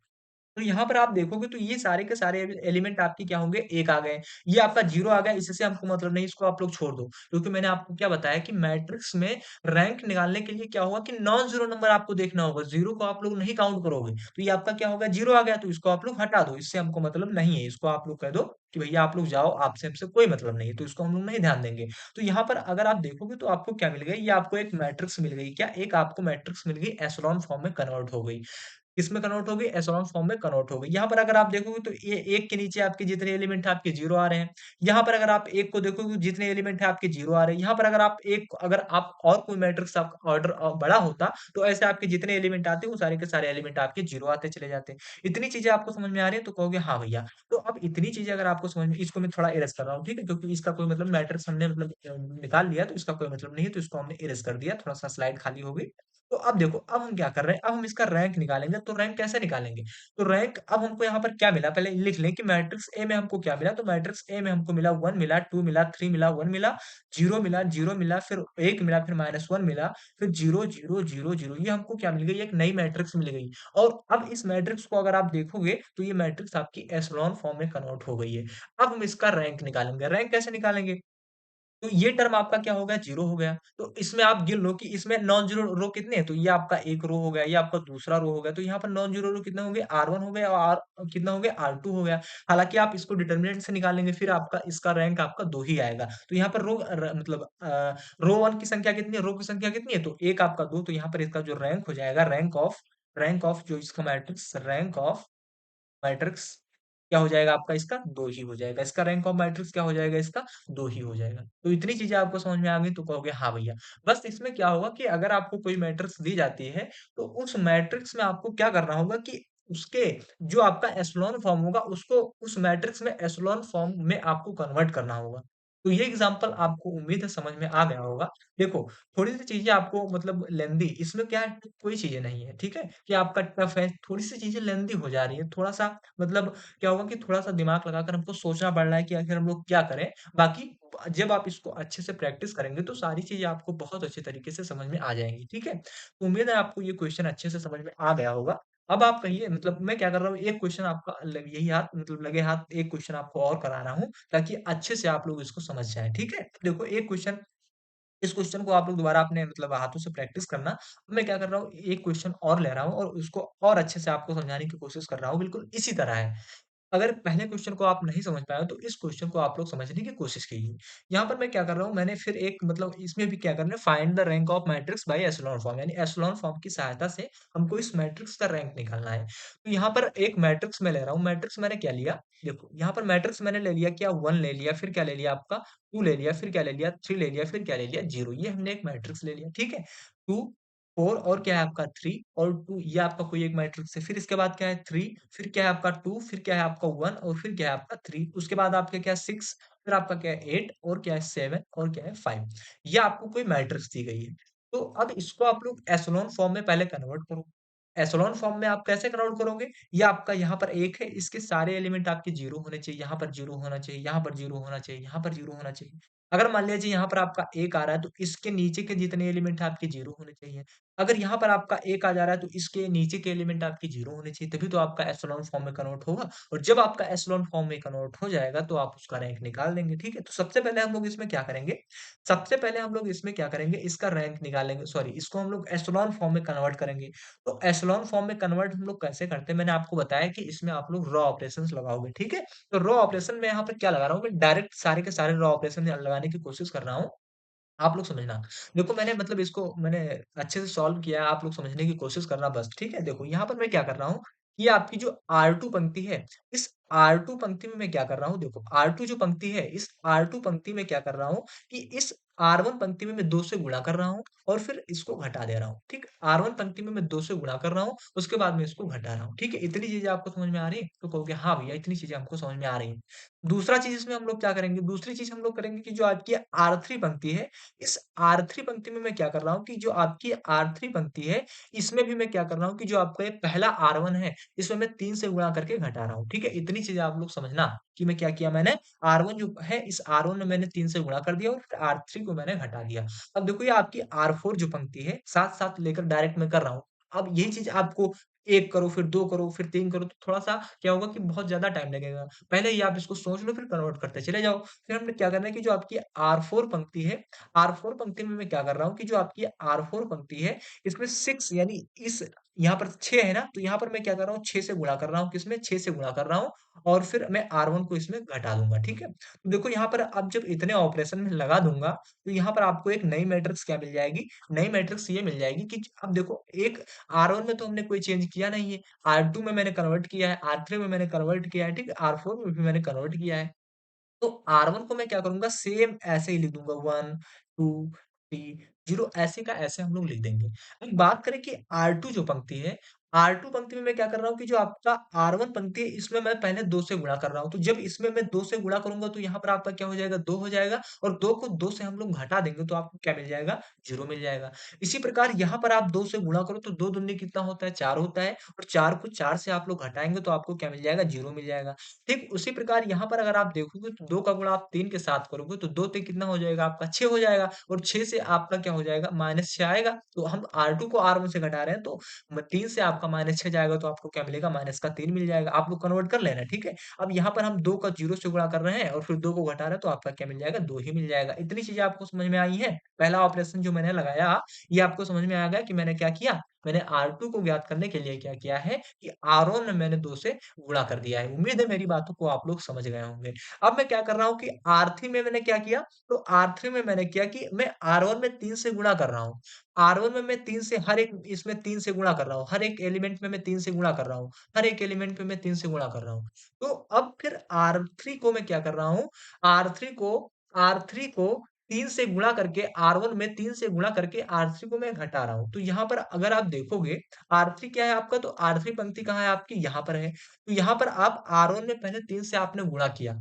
तो यहाँ पर आप देखोगे तो ये सारे के सारे एलिमेंट आपके क्या होंगे, 1 आ गए। ये आपका 0 आ गया, इससे हमको मतलब नहीं, इसको आप लोग छोड़ दो। क्योंकि मैंने आपको क्या बताया कि मैट्रिक्स में रैंक निकालने के लिए क्या होगा कि नॉन ज़ीरो नंबर आपको देखना होगा। 0 को आप लोग नहीं काउंट करोगे। तो ये आपका क्या होगा, 0 आ गया, तो इसको आप लोग हटा दो, इससे हमको मतलब नहीं है। इसको आप लोग कह दो कि भैया आप लोग जाओ, आपसे हमसे कोई मतलब नहीं है, तो इसको हम लोग नहीं ध्यान देंगे। तो यहाँ पर अगर आप देखोगे तो आपको क्या मिल गई, ये आपको एक मैट्रिक्स मिल गई। क्या? एक आपको मैट्रिक्स मिल गई, एशेलॉन फॉर्म में कन्वर्ट हो गई। किसमें कन्वर्ट होगी? एशेलॉन फॉर्म में कन्वर्ट हो गई। यहाँ पर अगर आप देखोगे तो ये 1 के नीचे आपके जितने एलिमेंट हैं आपके 0 आ रहे हैं। यहाँ पर अगर आप 1 को देखोगे जितने एलिमेंट हैं आपके 0 आ रहे हैं। यहाँ पर अगर आप और कोई मैट्रिक्स आपका ऑर्डर बड़ा होता तो ऐसे आपके जितने एलिमेंट आते वो सारे के सारे एलिमेंट आपके 0 आते चले जाते। इतनी चीज़ें आपको समझ में आ रही है तो कहोगे हाँ भैया। तो अब इतनी चीज़ें अगर आपको समझ में, इसको मैं थोड़ा इरेज़ कर रहा हूँ, ठीक है? क्योंकि इसका कोई मतलब मैट्रिक्स हमने मतलब निकाल लिया तो इसका कोई मतलब नहीं है, तो इसको हमने इरेज़ कर दिया, थोड़ा-सा स्लाइड खाली हो गई। तो अब देखो, अब हम क्या कर रहे हैं, अब हम इसका रैंक निकालेंगे, तो रैंक कैसे निकालेंगे? तो रैंक अब हमको यहाँ पर क्या मिला, पहले लिख लें कि मैट्रिक्स ए में हमको क्या मिला, तो मैट्रिक्स ए में हमको मिला 1 मिला, 2 मिला, 3 मिला, 1 मिला, 0 मिला, 0 मिला, फिर 1 मिला, फिर -1 मिला, फिर 0, 0, 0, 0 ये हमको क्या मिल गई, एक नई मैट्रिक्स मिल गई। और अब इस मैट्रिक्स को अगर आप देखोगे, तो ये मैट्रिक्स आपकी एशेलॉन फॉर्म में कन्वर्ट हो गई है। अब हम इसका रैंक निकालेंगे, रैंक कैसे निकालेंगे? तो ये टर्म आपका क्या हो गया, 0 हो गया। तो इसमें आप गिन लो कि इसमें नॉन ज़ीरो रो कितने हैं, तो ये आपका 1 रो हो गया, ये आपका दूसरा रो हो गया। तो यहाँ पर नॉन ज़ीरो रो कितने होंगे, R1 हो गया और कितना हो गया, R2 हो गया। हालाँकि आप इसको डिटर्मिनेंट से निकालेंगे, फिर आपका इसका रैंक आपका 2 ही आएगा। तो यहाँ पर मतलब रो 1 की संख्या कितनी है, रो की संख्या कितनी है, तो 1 आपका 2, तो यहाँ पर इसका जो रैंक हो जाएगा, रैंक ऑफ जो इसका मैट्रिक्स, रैंक ऑफ मैट्रिक्स क्या हो जाएगा आपका, इसका 2 ही हो जाएगा। इसका रैंक ऑफ मैट्रिक्स क्या हो जाएगा, इसका 2 ही हो जाएगा। तो इतनी चीज़ें आपको समझ में आ गई, तो कहोगे हाँ भैया। बस इसमें क्या होगा कि अगर आपको कोई मैट्रिक्स दी जाती है, तो उस मैट्रिक्स में आपको क्या करना होगा कि उसके जो आपका एशेलॉन फॉर्म होगा, उसको उस मैट्रिक्स में एशेलॉन फॉर्म में आपको कन्वर्ट करना होगा। तो ये एग्ज़ाम्पल आपको उम्मीद है समझ में आ गया होगा। देखो, थोड़ी-सी चीज़ें आपको मतलब लेंथी, इसमें क्या है, कोई चीज़ें नहीं है, ठीक है? कि आपका टफ है, थोड़ी-सी चीज़ें लेंथी हो जा रही है, थोड़ा-सा मतलब क्या होगा कि थोड़ा-सा दिमाग लगाकर हमको सोचना पड़ रहा है कि आखिर हम लोग क्या करें। बाकी जब आप इसको अच्छे से प्रैक्टिस करेंगे, तो सारी चीज़ें आपको बहुत अच्छे तरीके से समझ में आ जाएँगी, ठीक है? तो उम्मीद है आपको ये क्वेश्चन अच्छे से समझ में आ गया होगा। अब आप कहिए, मतलब मैं क्या कर रहा हूँ, एक क्वेश्चन आपका यही हाथ मतलब लगे हाथ एक क्वेश्चन आपको और करा रहा हूँ, ताकि अच्छे से आप लोग इसको समझ जाएँ, ठीक है? देखो, एक क्वेश्चन, इस क्वेश्चन को आप लोग दोबारा अपने मतलब हाथों से प्रैक्टिस करना। मैं क्या कर रहा हूँ, एक क्वेश्चन और ले रहा हूँ और उसको और अच्छे से आपको समझाने की कोशिश कर रहा हूँ, बिल्कुल इसी तरह है। अगर पहले क्वेश्चन को आप नहीं समझ पाए हो, तो इस क्वेश्चन को आप लोग समझने की कोशिश कीजिए। यहाँ पर मैं क्या कर रहा हूँ, मैंने फिर एक मतलब इसमें भी क्या करना है, find the rank of matrix by echelon form, यानी एशेलॉन फॉर्म की सहायता से हमको इस मैट्रिक्स का रैंक निकालना है। तो यहाँ पर एक मैट्रिक्स मैं ले रहा हूँ, मैट्रिक्स मैंने क्या लिया, देखो यहाँ पर मैट्रिक्स मैंने ले लिया क्या, 1 ले लिया, फिर क्या ले लिया आपका 2 ले लिया, फिर क्या ले लिया 3 ले लिया, फिर क्या ले लिया 0, ये हमने एक मैट्रिक्स ले लिया, ठीक है? 2 4 और क्या है आपका 3 और 2, ये आपका कोई एक मैट्रिक्स है। फिर इसके बाद क्या है 3, फिर क्या है आपका 2, फिर क्या है आपका 1 और फिर क्या है आपका 3, उसके बाद आपका क्या है 6, फिर आपका क्या है 8 और क्या है 7 और क्या है 5। ये आपको कोई मैट्रिक्स दी गई है। तो अब इसको आप लोग एशेलॉन फॉर्म में पहले कन्वर्ट करो। एशेलॉन फॉर्म में आप कैसे कन्वर्ट करोगे? ये आपका यहाँ पर 1 है, इसके सारे एलिमेंट आपके 0 होने चाहिए, यहाँ पर 0 होना चाहिए, यहाँ पर 0 होना चाहिए, यहाँ पर 0 होना चाहिए। अगर मान लीजिए यहाँ पर आपका 1 आ रहा है, तो इसके नीचे के जितने एलिमेंट हैं आपके 0 होने चाहिए। अगर यहाँ पर आपका 1 आ जा रहा है, तो इसके नीचे के एलिमेंट आपके 0 होने चाहिए, तभी तो आपका एशेलॉन फॉर्म में कन्वर्ट होगा। और जब आपका एशेलॉन फॉर्म में कन्वर्ट हो जाएगा, तो आप उसका रैंक निकाल देंगे, ठीक है? तो सबसे पहले हम लोग इसमें क्या करेंगे, सबसे पहले हम लोग इसमें क्या करेंगे, इसका रैंक निकालेंगे, सॉरी, इसको हम लोग एशेलॉन फॉर्म में कन्वर्ट करेंगे। तो एशेलॉन फॉर्म में कन्वर्ट हम लोग कैसे करते हैं, मैंने आपको बताया कि इसमें आप लोग रॉ ऑपरेशंस लगाओगे, ठीक है? तो रॉ ऑपरेशन में यहाँ पे क्या लगा रहा हूँ, मैं डायरेक्ट सारे के सारे रॉ ऑपरेशन लगाने की कोशिश कर रहा हूँ। आप लोग समझना। देखो, मैंने मतलब इसको मैंने अच्छे से सॉल्व किया है, आप लोग समझने की कोशिश करना बस, ठीक है? देखो, यहाँ पर मैं क्या कर रहा हूँ, ये आपकी जो R2 पंक्ति है, इस R2 पंक्ति में मैं क्या कर रहा हूँ, देखो R2 जो पंक्ति है, इस R2 पंक्ति में क्या कर रहा हूँ कि इस R1 पंक्ति में मैं 2 से गुणा कर रहा हूँ और फिर इसको घटा दे रहा हूँ, ठीक है? R1 पंक्ति में मैं 2 से गुणा कर रहा हूँ, उसके बाद मैं इसको घटा रहा हूँ, ठीक है? इतनी चीज़ें आपको समझ में आ रही है? तो कहोगे हाँ भैया, इतनी चीज़ें हमको समझ में आ रही हैं। दूसरा चीज़ इसमें हम लोग क्या करेंगे, दूसरी चीज़ हम लोग करेंगे कि जो आपकी R3 पंक्ति है, इस R3 पंक्ति में मैं क्या कर रहा हूँ कि जो आपकी R3 पंक्ति है, इसमें भी मैं क्या कर रहा हूँ कि जो आपका ये पहला R1 है, इसमें मैं 3 से गुणा करके घटा रहा हूँ, ठीक है? इतनी चीज़ें आप लोग समझना कि मैं क्या किया मैंने, R1 जो है, इस R1 में मैंने 3 से गुणा कर दिया और फिर R3 को मैंने घटा दिया। अब देखो, ये आपकी R4 जो पंक्ति है, साथ-साथ लेकर डायरेक्ट मैं कर रहा हूँ। अब यही चीज़ आपको 1 करो, फिर 2 करो, फिर 3 करो, तो थोड़ा-सा क्या होगा कि बहुत ज़्यादा टाइम लगेगा। पहले ही आप इसको सोच लो, फिर कन्वर्ट करते चले जाओ। फिर हमने क्या करना है कि जो आपकी R4 पंक्ति है, R4 पंक्ति में मैं क्या कर रहा हूँ कि जो आपकी R4 पंक्ति है, इसमें 6 यानी इस यहाँ पर 6 है ना, तो यहाँ पर मैं क्या कर रहा हूँ, 6 से गुणा कर रहा हूँ, किसमें 6 से गुणा कर रहा हूँ और फिर मैं R1 को इसमें घटा दूँगा, ठीक है? तो देखो, यहाँ पर अब जब इतने ऑपरेशन में लगा दूँगा, तो यहाँ पर आपको एक नई मैट्रिक्स क्या मिल जाएगी, नई मैट्रिक्स ये मिल जाएगी कि अब देखो, एक R1 में तो हमने कोई चेंज किया नहीं है, R2 में मैंने कन्वर्ट किया है, R3 में मैंने कन्वर्ट किया है, ठीक है? R4 में भी मैंने कन्वर्ट किया है। तो R1 को मैं क्या करूँगा, सेम ऐसे ही लिख दूँगा 1, 2, 3, 0 ऐसे का ऐसे हम लोग लिख देंगे। अब बात करें कि R2 जो पंक्ति है, R2 पंक्ति में मैं क्या कर रहा हूँ कि जो आपका R1 पंक्ति है इसमें मैं पहले 2 से गुणा कर रहा हूँ। तो जब इसमें मैं 2 से गुणा करूँगा तो यहाँ पर आपका क्या हो जाएगा 2 हो जाएगा और 2 को 2 से हम लोग घटा देंगे तो आपको क्या मिल जाएगा 0 मिल जाएगा। इसी प्रकार यहाँ पर आप 2 से गुणा करो तो 2 दूनी कितना होता है 4 होता है और 4 को 4 से आप लोग घटाएँगे तो आपको क्या मिल जाएगा 0 मिल जाएगा। ठीक उसी प्रकार यहाँ पर अगर आप देखोगे तो 2 का गुणा आप 3 के साथ करोगे तो 2 तीन कितना हो जाएगा आपका 6 हो जाएगा और 6 से आपका क्या हो जाएगा -6 आएगा। तो हम R2 को R1 से घटा रहे हैं तो 3 से आपका -6 जाएगा तो आपको क्या मिलेगा माइनस का 3 मिल जाएगा। आप लोग कन्वर्ट कर लेना, ठीक है? अब यहाँ पर हम 2 का 0 से गुणा कर रहे हैं और फिर 2 को घटा रहे हैं तो आपका क्या मिल जाएगा 2 ही मिल जाएगा। इतनी चीज़ें आपको समझ में आई हैं? पहला ऑपरेशन जो मैंने लगाया, ये आपको समझ में आ गया कि मैंने क्या किया? मैंने R2 को ज्ञात करने के लिए क्या किया है कि R1 में मैंने 2 से गुणा कर दिया है। उम्मीद है मेरी बातों को आप लोग समझ गए होंगे। अब मैं क्या कर रहा हूँ कि R3 में मैंने क्या किया? तो R3 में मैंने किया कि मैं R1 में 3 से गुणा कर रहा हूँ। R1 में मैं 3 से हर एक इसमें 3 से गुणा कर रहा हूँ। हर एक एलिमेंट में मैं 3 से गुणा कर रहा हूँ। हर एक एलिमेंट पे मैं 3 से गुणा कर रहा हूँ। तो अब फिर R3 को मैं क्या कर रहा हूँ, R3 को R3 को 3 से गुणा करके R1 में 3 से गुणा करके R3 को मैं घटा रहा हूँ। तो यहाँ पर अगर आप देखोगे R3 क्या है आपका तो R3 पंक्ति कहाँ है आपकी यहाँ पर है। तो यहाँ पर आप R1 में पहले 3 से आपने गुणा किया।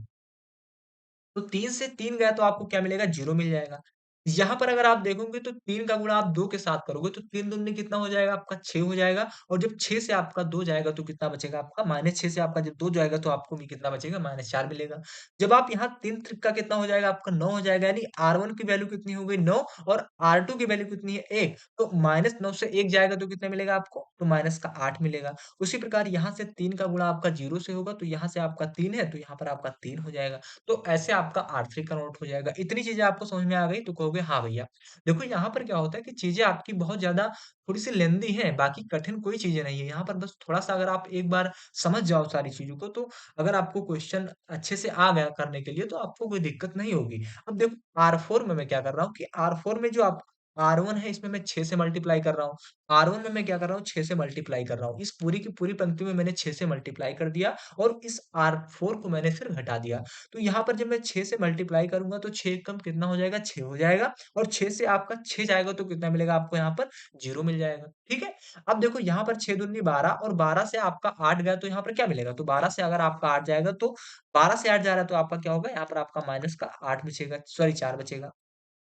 तो 3 से 3 गया तो आपको क्या मिलेगा 0 मिल जाएगा। यहाँ पर अगर आप देखोगे तो 3 का गुणा आप 2 के साथ करोगे तो 3 दूनी कितना हो जाएगा आपका 6 हो जाएगा और जब 6 से आपका 2 जाएगा तो कितना बचेगा आपका -6 से आपका जब 2 जाएगा तो आपको भी कितना बचेगा -4 मिलेगा। जब आप यहाँ 3 त्रिक का कितना हो जाएगा आपका 9 हो जाएगा यानी R1 की वैल्यू कितनी हो गई 9 और R2 की वैल्यू कितनी है 1 तो -9 से 1 जाएगा तो कितना मिलेगा आपको? तो माइनस का 8 मिलेगा। उसी प्रकार यहाँ से 3 का गुणा आपका 0 से होगा तो यहाँ से आपका 3 है तो यहाँ पर आपका 3 हो जाएगा। तो ऐसे आपका R3 कन्वर्ट हो जाएगा। इतनी चीज़ें आपको समझ में आ गई तो कहोगे हाँ भैया। देखो यहाँ पर क्या होता है कि चीज़ें आपकी बहुत ज़्यादा थोड़ी-सी लेंदी हैं, बाकी कठिन कोई चीज़ें नहीं है। यहाँ पर बस थोड़ा-सा अगर आप एक बार समझ जाओ सारी चीज़ों को तो अगर आपको क्वेश्चन अच्छे से आ गया करने के लिए तो आपको कोई दिक्कत नहीं होगी। अब देखो R4 में मैं क्या कर रहा हूँ कि R4 में जो आप R1 है इसमें मैं 6 से मल्टीप्लाई कर रहा हूँ। R1 में मैं क्या कर रहा हूँ 6 से मल्टीप्लाई कर रहा हूँ। इस पूरी की पूरी पंक्ति में मैंने 6 से मल्टीप्लाई कर दिया और इस R4 को मैंने फिर घटा दिया। तो यहाँ पर जब मैं 6 से मल्टीप्लाई करूँगा तो 6 कम कितना हो जाएगा 6 हो जाएगा और 6 से आपका 6 जाएगा तो कितना मिलेगा आपको यहाँ पर 0 मिल जाएगा, ठीक है? अब देखो यहाँ पर 6 दूनी 12 और 12 से आपका 8 गया तो यहाँ पर क्या मिलेगा? तो 12 से अगर आपका 8 जाएगा तो 12 से 8 जा रहा है तो आपका क्या होगा? यहाँ पर आपका माइनस का 8 बचेगा सॉरी 4 बचेगा।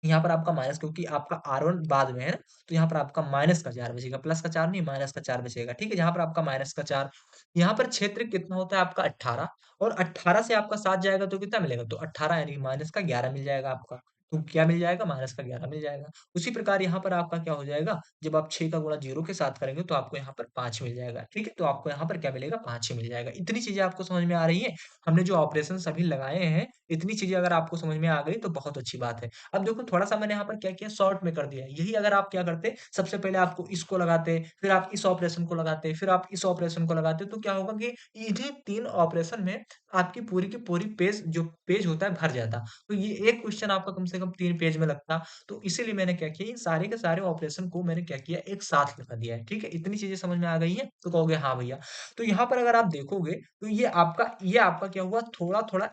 यहाँ पर आपका माइनस क्योंकि आपका R1 बाद में है ना, तो यहाँ पर आपका माइनस का 4 बचेगा, प्लस का 4 नहीं माइनस का 4 बचेगा, ठीक है? यहाँ पर आपका माइनस का 4 यहाँ पर क्षेत्र कितना होता है आपका 18 और 18 से आपका 7 जाएगा तो कितना मिलेगा? तो 18 यानी माइनस का 11 मिल जाएगा आपका। तो क्या मिल जाएगा? माइनस का 11 मिल जाएगा। उसी प्रकार यहाँ पर आपका क्या हो जाएगा? जब आप 6 का गुणा 0 के साथ करेंगे तो आपको यहाँ पर 5 मिल जाएगा, ठीक है? तो आपको यहाँ पर क्या मिलेगा? 5 ही मिल जाएगा। इतनी चीज़ें आपको समझ में आ रही हैं? हमने जो ऑपरेशंस अभी लगाए हैं, इतनी चीज़ें अगर आपको समझ में आ गई तो बहुत अच्छी बात है। अब देखो थोड़ा-सा मैंने यहाँ पर क्या किया शॉर्ट में कर दिया है। यही अगर आप क्या करते सबसे पहले आपको इसको लगाते, फिर आप इस ऑपरेशन को लगाते, फिर आप इस ऑपरेशन को लगाते तो क्या होगा कि इन्हीं 3 ऑपरेशन में आपकी पूरी की पूरी पेज जो पेज होता है भर जाता। तो ये एक क्वेश्चन आपका कम से कम 3 पेज में लगता। तो इसीलिए मैंने क्या किया ये सारे के सारे ऑपरेशन को मैंने क्या किया एक साथ लगा दिया है। ठीक है? इतनी चीज़ें समझ में आ गई हैं? तो कहोगे हाँ भैया। तो यहाँ पर अगर आप देखोगे तो ये आपका क्या हुआ थोड़ा-थोड़ा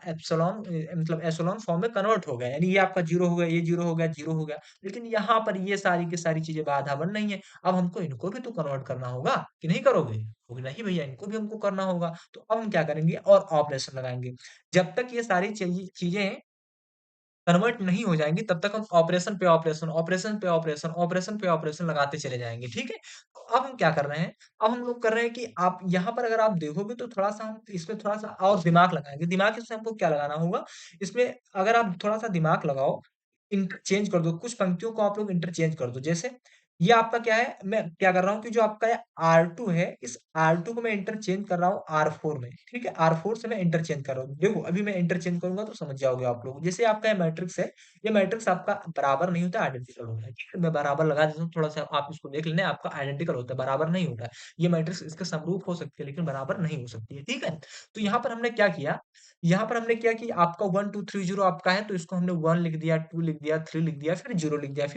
मतलब एप्सिलॉन फॉर्म में कन्वर्ट हो गया। यानी ये आपका 0 हो गया, ये 0 हो गया, 0 हो गया। लेकिन यहाँ पर ये सारी की सारी चीज़ें बाधा बन रही हैं। अब हमको इनको भी तो कन्वर्ट करना होगा कि नहीं करोगे? कहोगे नहीं भैया इनको भी हमको करना होगा। तो अब हम क्या करेंगे और ऑपरेशन लगाएँगे। जब तक ये सारी चीज़ें कन्वर्ट नहीं हो जाएँगी तब तक हम ऑपरेशन पे ऑपरेशन, ऑपरेशन पे ऑपरेशन, ऑपरेशन पे ऑपरेशन लगाते चले जाएँगे, ठीक है? तो अब हम क्या कर रहे हैं, अब हम लोग कर रहे हैं कि आप यहाँ पर अगर आप देखोगे तो थोड़ा-सा हम इसमें थोड़ा-सा और दिमाग लगाएँगे। दिमाग इसमें हमको क्या लगाना होगा, इसमें अगर आप थोड़ा-सा दिमाग लगाओ, इंटरचेंज कर दो, कुछ पंक्तियों को आप लोग इंटरचेंज कर दो। जैसे ये आपका क्या है, मैं क्या कर रहा हूँ कि जो आपका ये R2 है, इस R2 को मैं इंटरचेंज कर रहा हूँ R4 में, ठीक है? R4 से मैं इंटरचेंज कर रहा हूँ। देखो अभी मैं इंटरचेंज करूँगा तो समझ जाओगे आप लोग। जैसे आपका ये मैट्रिक्स है, ये मैट्रिक्स आपका बराबर नहीं होता, आइडेंटिकल होता है, ठीक है? मैं बराबर लगा देता हूँ, थोड़ा-सा आप इसको देख लेना, आपका आइडेंटिकल होता है, बराबर नहीं होता है। ये मैट्रिक्स इसके समरूप हो सकती है, लेकिन बराबर नहीं हो सकती है, ठीक है? तो यहाँ पर हमने क्या किया, यहाँ पर हमने क्या कि आपका 1, 2, 3, 0 आपका है, तो इसको हमने 1 लिख दिया, 2 लिख दिया, 3 लिख दिया, फिर 0 लिख दिया,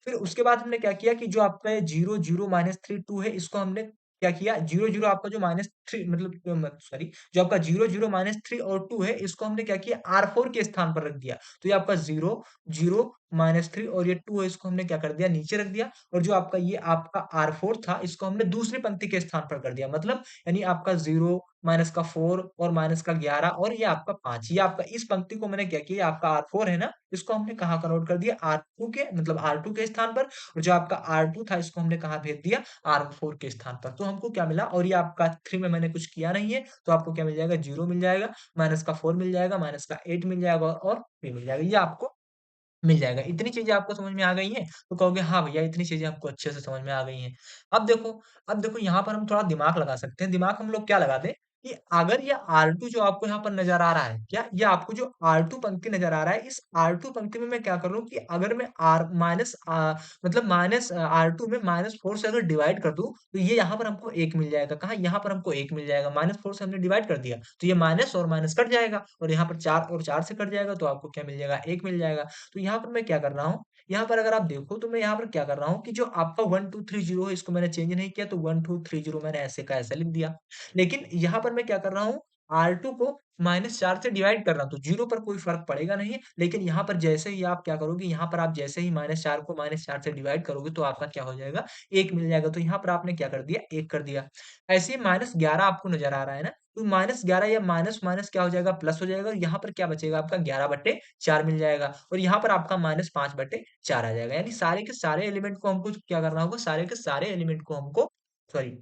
फिर उसके बाद हमने क्या किया कि जो आपका ये 0, 0 -3, 2 है, इसको हमने क्या किया 0-0 आपका जो -3 मतलब सॉरी जो आपका 0-0 -3 और 2 है इसको हमने क्या किया R4 के स्थान पर रख दिया। तो ये आपका 0, 0 -3 और ये 2 है इसको हमने क्या कर दिया नीचे रख दिया और जो आपका ये आपका R4 था इसको हमने दूसरी पंक्ति के स्थान पर कर दिया। मतलब यानी आपका 0 माइनस का 4 और माइनस का 11 और ये आपका 5 ये आपका इस पंक्ति को मैंने क्या किया आपका R4 है ना, इसको हमने कहाँ कन्वर्ट कर दिया R2 के मतलब R2 के स्थान पर और जो आपका R2 था इसको हमने कहाँ भेज दिया R4 के स्थान पर। तो हमको क्या मिला और ये आपका 3 में मैंने कुछ किया नहीं है, तो आपको क्या मिल जाएगा 0 मिल जाएगा, माइनस का 4 मिल जाएगा, माइनस का 8 मिल जाएगा और 3 मिल जाएगा। ये आपको मिल जाएगा। इतनी चीज़ें आपको समझ में आ गई हैं? तो कहोगे हाँ भैया इतनी चीज़ें हमको अच्छे से समझ में आ गई हैं। अब देखो यहाँ पर हम थोड़ा दिमाग लगा सकते हैं। दिमाग हम लोग क्या लगा दें कि अगर ये R2 जो आपको यहाँ पर नज़र आ रहा है, क्या ये आपको जो R2 पंक्ति नज़र आ रहा है, इस R2 पंक्ति में मैं क्या कर रहा हूँ कि अगर मैं मतलब R2 में -4 से अगर डिवाइड कर दूँ, तो ये यहाँ पर हमको 1 मिल जाएगा। कहाँ? यहाँ पर हमको 1 मिल जाएगा। -4 से हमने डिवाइड कर दिया, तो ये माइनस और माइनस कट जाएगा और यहाँ पर 4 और 4 से कट जाएगा, तो आपको क्या मिल जाएगा? 1 मिल जाएगा। तो यहाँ पर मैं क्या कर रहा हूँ, यहाँ पर अगर आप देखो तो मैं यहाँ पर क्या कर रहा हूँ कि जो आपका 1 2 3 0 है इसको मैंने चेंज नहीं किया तो 1 2 3 0 मैंने ऐसे का ऐसा लिख दिया। लेकिन यहाँ पर मैं क्या कर रहा हूँ R2 को -4 से डिवाइड कर रहा हूँ तो 0 पर कोई फ़र्क पड़ेगा नहीं है। लेकिन यहाँ पर जैसे ही आप क्या करोगे यहाँ पर आप जैसे ही -4 को -4 से डिवाइड करोगे तो आपका क्या हो जाएगा 1 मिल जाएगा। तो यहाँ पर आपने क्या कर दिया 1 कर दिया। ऐसे ही -11 आपको नज़र आ रहा है ना? तो -11 या माइनस क्या हो जाएगा प्लस हो जाएगा और यहाँ पर क्या बचेगा आपका 11/4 मिल जाएगा और यहाँ पर आपका -5/4 आ जाएगा। यानी सारे के सारे एलिमेंट को हमको क्या करना होगा सारे के सारे एलिमेंट को हमको सॉरी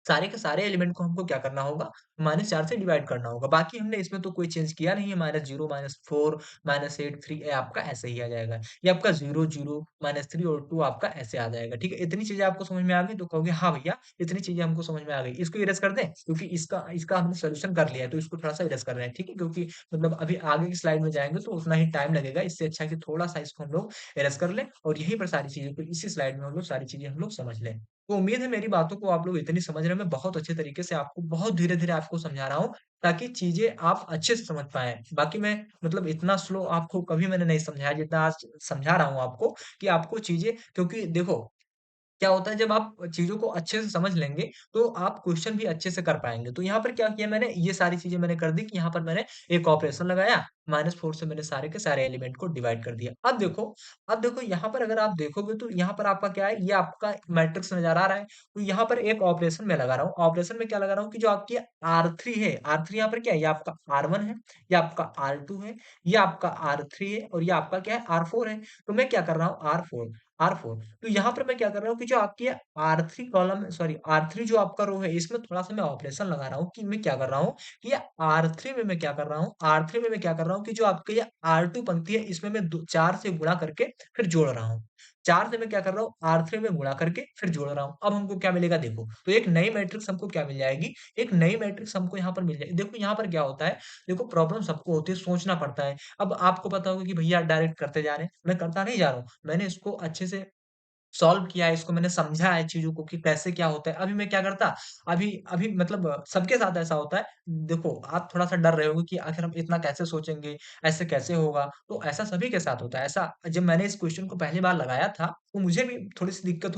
सारे के सारे एलिमेंट को हमको क्या करना होगा -4 से डिवाइड करना होगा। बाकी हमने इसमें तो कोई चेंज किया नहीं है -0 -4 -8 3 ये आपका ऐसे ही आ जाएगा। ये आपका 0 0 -3 और 2 आपका ऐसे आ जाएगा। ठीक है? इतनी चीज़ें आपको समझ में आ गई तो कहोगे हाँ भैया इतनी चीज़ें हमको समझ में आ गई। इसको इरेज़ कर दें? क्योंकि इसका इसका हमने सॉल्यूशन कर लिया है तो इसको थोड़ा-सा इरेज़ कर रहे हैं। ठीक है? क्योंकि मतलब अभी आगे की स्लाइड में जाएँगे तो उतना ही टाइम लगेगा। इससे अच्छा है कि थोड़ा-सा इसको हम लोग इरेज़ कर लें और यहीं पर सारी चीज़ों को इसी स्लाइड में हम लोग सारी चीज़ें हम लोग समझ लें। तो उम्मीद है मेरी बातों को आप लोग इतनी समझ रहे हैं, मैं बहुत अच्छे तरीके से आपको बहुत धीरे-धीरे आपको समझा रहा हूँ, ताकि चीज़ें आप अच्छे से समझ पाएँ। बाकी मैं मतलब इतना स्लो आपको कभी मैंने नहीं समझाया जितना आज समझा रहा हूँ आपको, कि आपको चीज़ें क्योंकि देखो क्या होता है जब आप चीज़ों को अच्छे से समझ लेंगे, तो आप क्वेश्चन भी अच्छे से कर पाएँगे। तो यहाँ पर क्या किया मैंने, ये सारी चीज़ें मैंने कर दी कि यहाँ पर मैंने एक ऑपरेशन लगाया, -4 से मैंने सारे के सारे एलिमेंट को डिवाइड कर दिया। अब देखो यहाँ पर अगर आप देखोगे तो यहाँ पर आपका क्या है, ये आपका मैट्रिक्स नज़र आ रहा है। तो यहाँ पर एक ऑपरेशन मैं लगा रहा हूँ। ऑपरेशन में क्या लगा रहा हूँ कि जो आपकी R3 है, R3 यहाँ पर क्या है, ये आपका R1 है, ये आपका R2 है, ये आपका R3 है और ये आपका क्या है, R4 है। तो मैं क्या कर रहा हूँ, R4 तो यहाँ पर मैं क्या कर रहा हूँ कि जो आपकी R3 कॉलम सॉरी R3 जो आपका रो है इसमें थोड़ा-सा मैं ऑपरेशन लगा रहा हूँ कि मैं क्या कर रहा हूँ कि ये R3 में मैं क्या कर रहा हूँ R3 में मैं क्या कर रहा हूँ कि जो आपके ये R2 पंक्ति है इसमें मैं 4 से गुणा करके फिर जोड़ रहा हूँ। 4 से मैं क्या कर रहा हूँ R3 में गुणा करके फिर जोड़ रहा हूँ। अब हमको क्या मिलेगा देखो, तो एक नई मैट्रिक्स हमको क्या मिल जाएगी, एक नई मैट्रिक्स हमको यहाँ पर मिल जाएगी। देखो यहाँ पर क्या होता है, देखो प्रॉब्लम सबको होती है, सोचना पड़ता है। अब आपको पता होगा कि भैया डायरेक्ट करते जा रहे हैं, मैं करता नहीं जा रहा हूँ। मैंने इसको अच्छे से सॉल्व किया है, इसको मैंने समझा है चीज़ों को कि कैसे क्या होता है। अभी मैं क्या करता, अभी अभी मतलब सबके साथ ऐसा होता है। देखो, आप थोड़ा-सा डर रहे होंगे कि आखिर हम इतना कैसे सोचेंगे, ऐसे कैसे होगा? तो ऐसा सभी के साथ होता है। ऐसा जब मैंने इस क्वेश्चन को पहली बार लगाया था, तो मुझे भी थोड़ी-सी दिक्कत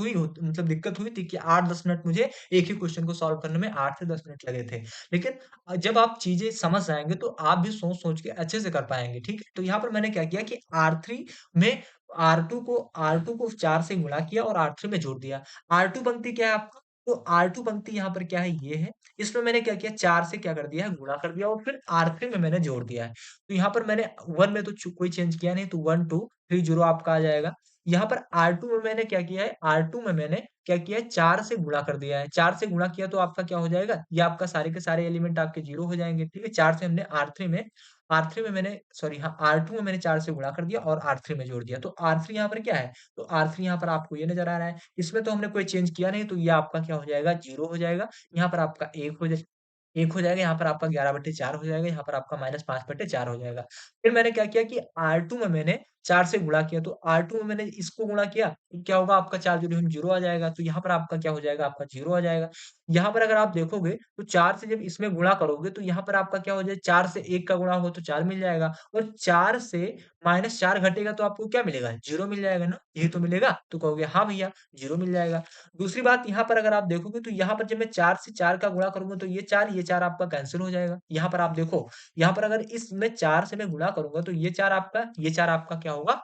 हुई थी कि 8-10 मिनट मुझे एक ही क्वेश्चन को सॉल्व करने में 8 से 10 मिनट लगे थे। लेकिन जब आप चीज़ें समझ जाएँगे, तो आप भी सोच-सोच के अच्छे से कर पाएँगे, ठीक है? तो यहाँ पर मैंने क्या किया कि R3 में R2 को 4 से गुणा किया और R3 में जोड़ दिया। R2 पंक्ति क्या है आपका? तो R2 पंक्ति यहाँ पर क्या है? ये है। इसमें मैंने क्या किया 4 से क्या कर दिया है? गुणा कर दिया और फिर R3 में मैंने जोड़ दिया है। तो यहाँ पर मैंने 1 में तो कोई चेंज किया नहीं तो 1 2 3 0 आपका आ जाएगा। यहाँ पर R2 में मैंने क्या किया है? R2 में मैंने क्या किया है? 4 से गुणा कर दिया है। 4 से गुणा किया तो आपका क्या हो जाएगा? ये आपका सारे के सारे एलिमेंट आपके 0 हो जाएँगे, ठीक है? 4 से हमने R3 में मैंने सॉरी हाँ, R2 में मैंने 4 से गुणा कर दिया और R3 में जोड़ दिया। तो R3 यहाँ पर क्या है? तो R3 यहाँ पर आपको ये नज़र आ रहा है। इसमें तो हमने कोई चेंज किया नहीं, तो ये आपका क्या हो जाएगा? 0 हो जाएगा। यहाँ पर आपका 1 हो जाएगा, यहाँ पर आपका 11/4 हो जाएगा, यहाँ पर आपका -5/4 हो जाएगा। फिर मैंने क्या किया कि R2 में मैंने 4 से गुणा किया, तो R2 में मैंने इसको गुणा किया, तो क्या होगा आपका 4 जोड़े हम 0 आ जाएगा, तो यहाँ पर आपका क्या हो जाएगा, आपका 0 आ जाएगा। यहाँ पर अगर आप देखोगे, तो 4 से जब इसमें गुणा करोगे, तो यहाँ पर आपका क्या हो जाए, 4 से 1 का गुणा होगा तो 4 मिल जाएगा और 4 से -4 घटेगा तो आपको क्या मिलेगा? 0 मिल जाएगा ना, यही तो मिलेगा। तो कहोगे हाँ भैया, 0 मिल जाएगा। दूसरी बात यहाँ पर अगर आप देखोगे, तो यहाँ पर जब मैं 4 से 4 का गुणा करूँगा, तो ये 4 आपका कैंसल हो जाएगा। यहाँ पर आप देखो, यहाँ पर अगर इसमें 4 से मैं गुणा करूँगा, तो ये 4 आपका क्या होगा,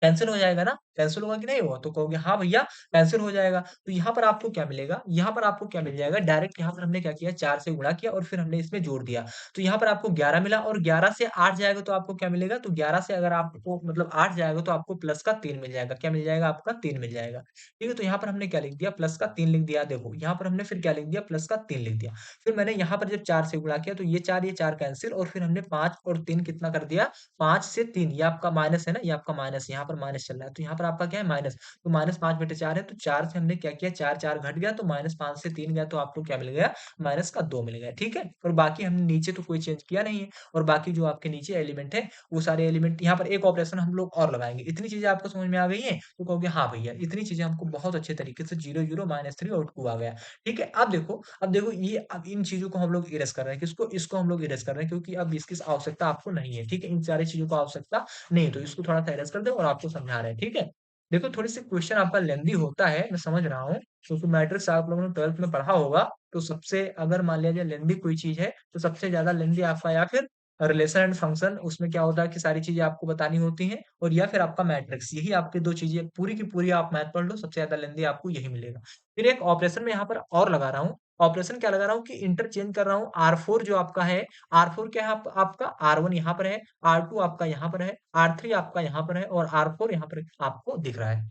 कैंसल हो जाएगा ना? कैंसल होगा कि नहीं होगा? तो कहोगे हाँ भैया, कैंसल हो जाएगा। तो यहाँ पर आपको क्या मिलेगा? यहाँ पर आपको क्या मिल जाएगा? डायरेक्ट यहाँ पर हमने क्या किया, 4 से गुणा किया और फिर हमने इसमें जोड़ दिया। तो यहाँ पर आपको 11 मिला और 11 से 8 जाएगा तो आपको क्या मिलेगा? तो 11 से अगर आपको मतलब 8 जाएगा तो आपको प्लस का 3 मिल जाएगा। क्या मिल जाएगा? आपका 3 मिल जाएगा। ठीक है? तो यहाँ पर हमने क्या लिख दिया? प्लस का 3 लिख दिया। देखो, यहाँ पर हमने फिर क्या लिख दिया? प्लस का 3 लिख दिया। फिर मैंने यहाँ पर जब 4 से गुणा किया, तो ये 4 कैंसल और फिर हमने 5 और 3 कितना कर दिया? 5 से 3, ये आपका माइनस है ना, ये आपका माइनस, यहाँ पर माइनस चल रहा है, तो यहाँ पर आपका क्या है, माइनस। तो -5/4 है, तो 4 से हमने क्या किया, 4 घट गया, तो -5 से 3 गया, तो आपको क्या मिल गया, माइनस का 2 मिल गया, ठीक है? और बाकी हमने नीचे तो कोई चेंज किया नहीं है और बाकी जो आपके नीचे एलिमेंट है, वो सारे एलिमेंट यहाँ पर एक ऑपरेशन हम लोग और लगाएँगे। इतनी चीज़ें आपको समझ में आ गई हैं? तो कहोगे हाँ भैया, इतनी चीज़ें हमको बहुत अच्छे तरीके से 0, 0, -3 और 2 आ गया। ठीक है? अब देखो ये अब इन चीज़ों को हम लोग इरेज़ कर रहे हैं, किसको? इसको हम लोग इरेज़ कर रहे हैं क्योंकि अब इसकी आवश्यकता आपको नहीं है, ठीक है? इन सारी चीज़ों को आवश्यकता नहीं, तो इसको थोड़ा-सा इरेज़ कर दो और आपको समझा रहे हैं, ठीक है? देखो थोड़ी-सी क्वेश्चन आपका लेंथी होता है, मैं समझ रहा हूँ, क्योंकि मैट्रिक्स आप लोगों ने 12th में पढ़ा होगा, तो सबसे अगर मान लिया जाए लेंथी कोई चीज़ है, तो सबसे ज़्यादा लेंथी आपका या फिर रिलेशन एंड फंक्शन, उसमें क्या होता है कि सारी चीज़ें आपको बतानी होती हैं और या फिर आपका मैट्रिक्स, यही आपकी 2 चीज़ें पूरी की पूरी आप मैथ पढ़ लो, सबसे ज़्यादा लेंथी आपको यही मिलेगा। फिर एक ऑपरेशन मैं यहाँ पर और लगा रहा हूँ, ऑपरेशन क्या लगा रहा हूँ कि इंटरचेंज कर रहा हूँ, R4 जो आपका है, R4 क्या है आपका, R1 यहाँ पर है, R2 आपका यहाँ पर है, R3 आपका यहाँ पर है और R4 यहाँ पर आपको दिख रहा है।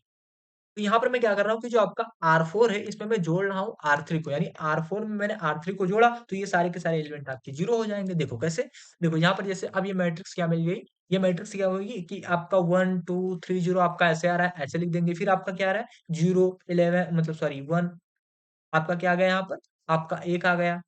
तो यहाँ पर मैं क्या कर रहा हूँ कि जो आपका R4 है, इसमें मैं जोड़ रहा हूँ R3 को, यानी R4 में मैंने R3 को जोड़ा, तो ये सारे के सारे एलिमेंट आपके 0 हो जाएँगे। देखो कैसे? देखो यहाँ पर जैसे अब ये मैट्रिक्स क्या मिल गई, ये मैट्रिक्स क्या होगी कि आपका 1, 2, 3, 0 आपका ऐसे आ रहा है, ऐसे लिख देंगे। फिर आपका क्या आ रहा है, 0, 11 मतलब सॉरी 1 आपका क्या आ गया यहाँ पर? आपका 1 आ गया।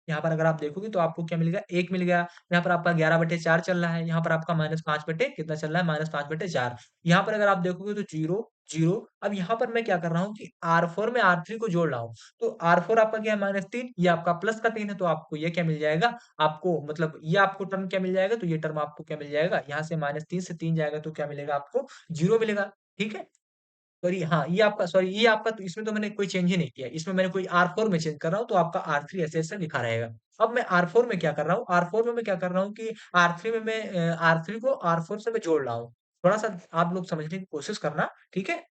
यहाँ पर अगर आप देखोगे तो आपको क्या मिल गया? 1 मिल गया। यहाँ पर आपका 11/4 चल रहा है। यहाँ पर आपका -5 बटे कितना चल रहा है? -5/4। यहाँ पर अगर आप देखोगे तो 0, 0। अब यहाँ पर मैं क्या कर रहा हूँ कि R4 में R3 को जोड़ रहा हूँ। तो R4 आपका क्या है? -3, ये आपका प्लस का 3 है, तो आपको ये क्या मिल जाएगा? आपको मतलब ये आपको टर्म क्या मिल जाएगा? तो ये टर्म आपको क्या मिल जाएगा? यहाँ से -3 से 3 जाएगा तो क्या मिलेगा आपको? 0 मिलेगा। ठीक है? सॉरी हाँ, ये आपका तो इसमें तो मैंने कोई चेंज ही नहीं किया। इसमें मैंने कोई R4 में चेंज कर रहा हूँ, तो आपका R3 ऐसे-ऐसे लिखा रहेगा। अब मैं R4 में क्या कर रहा हूँ, R4 में मैं क्या कर रहा हूँ कि R3 में मैं R3 को R4 से मैं जोड़ रहा हूँ। थोड़ा-सा आप लोग समझने की कोशिश करना, ठीक है?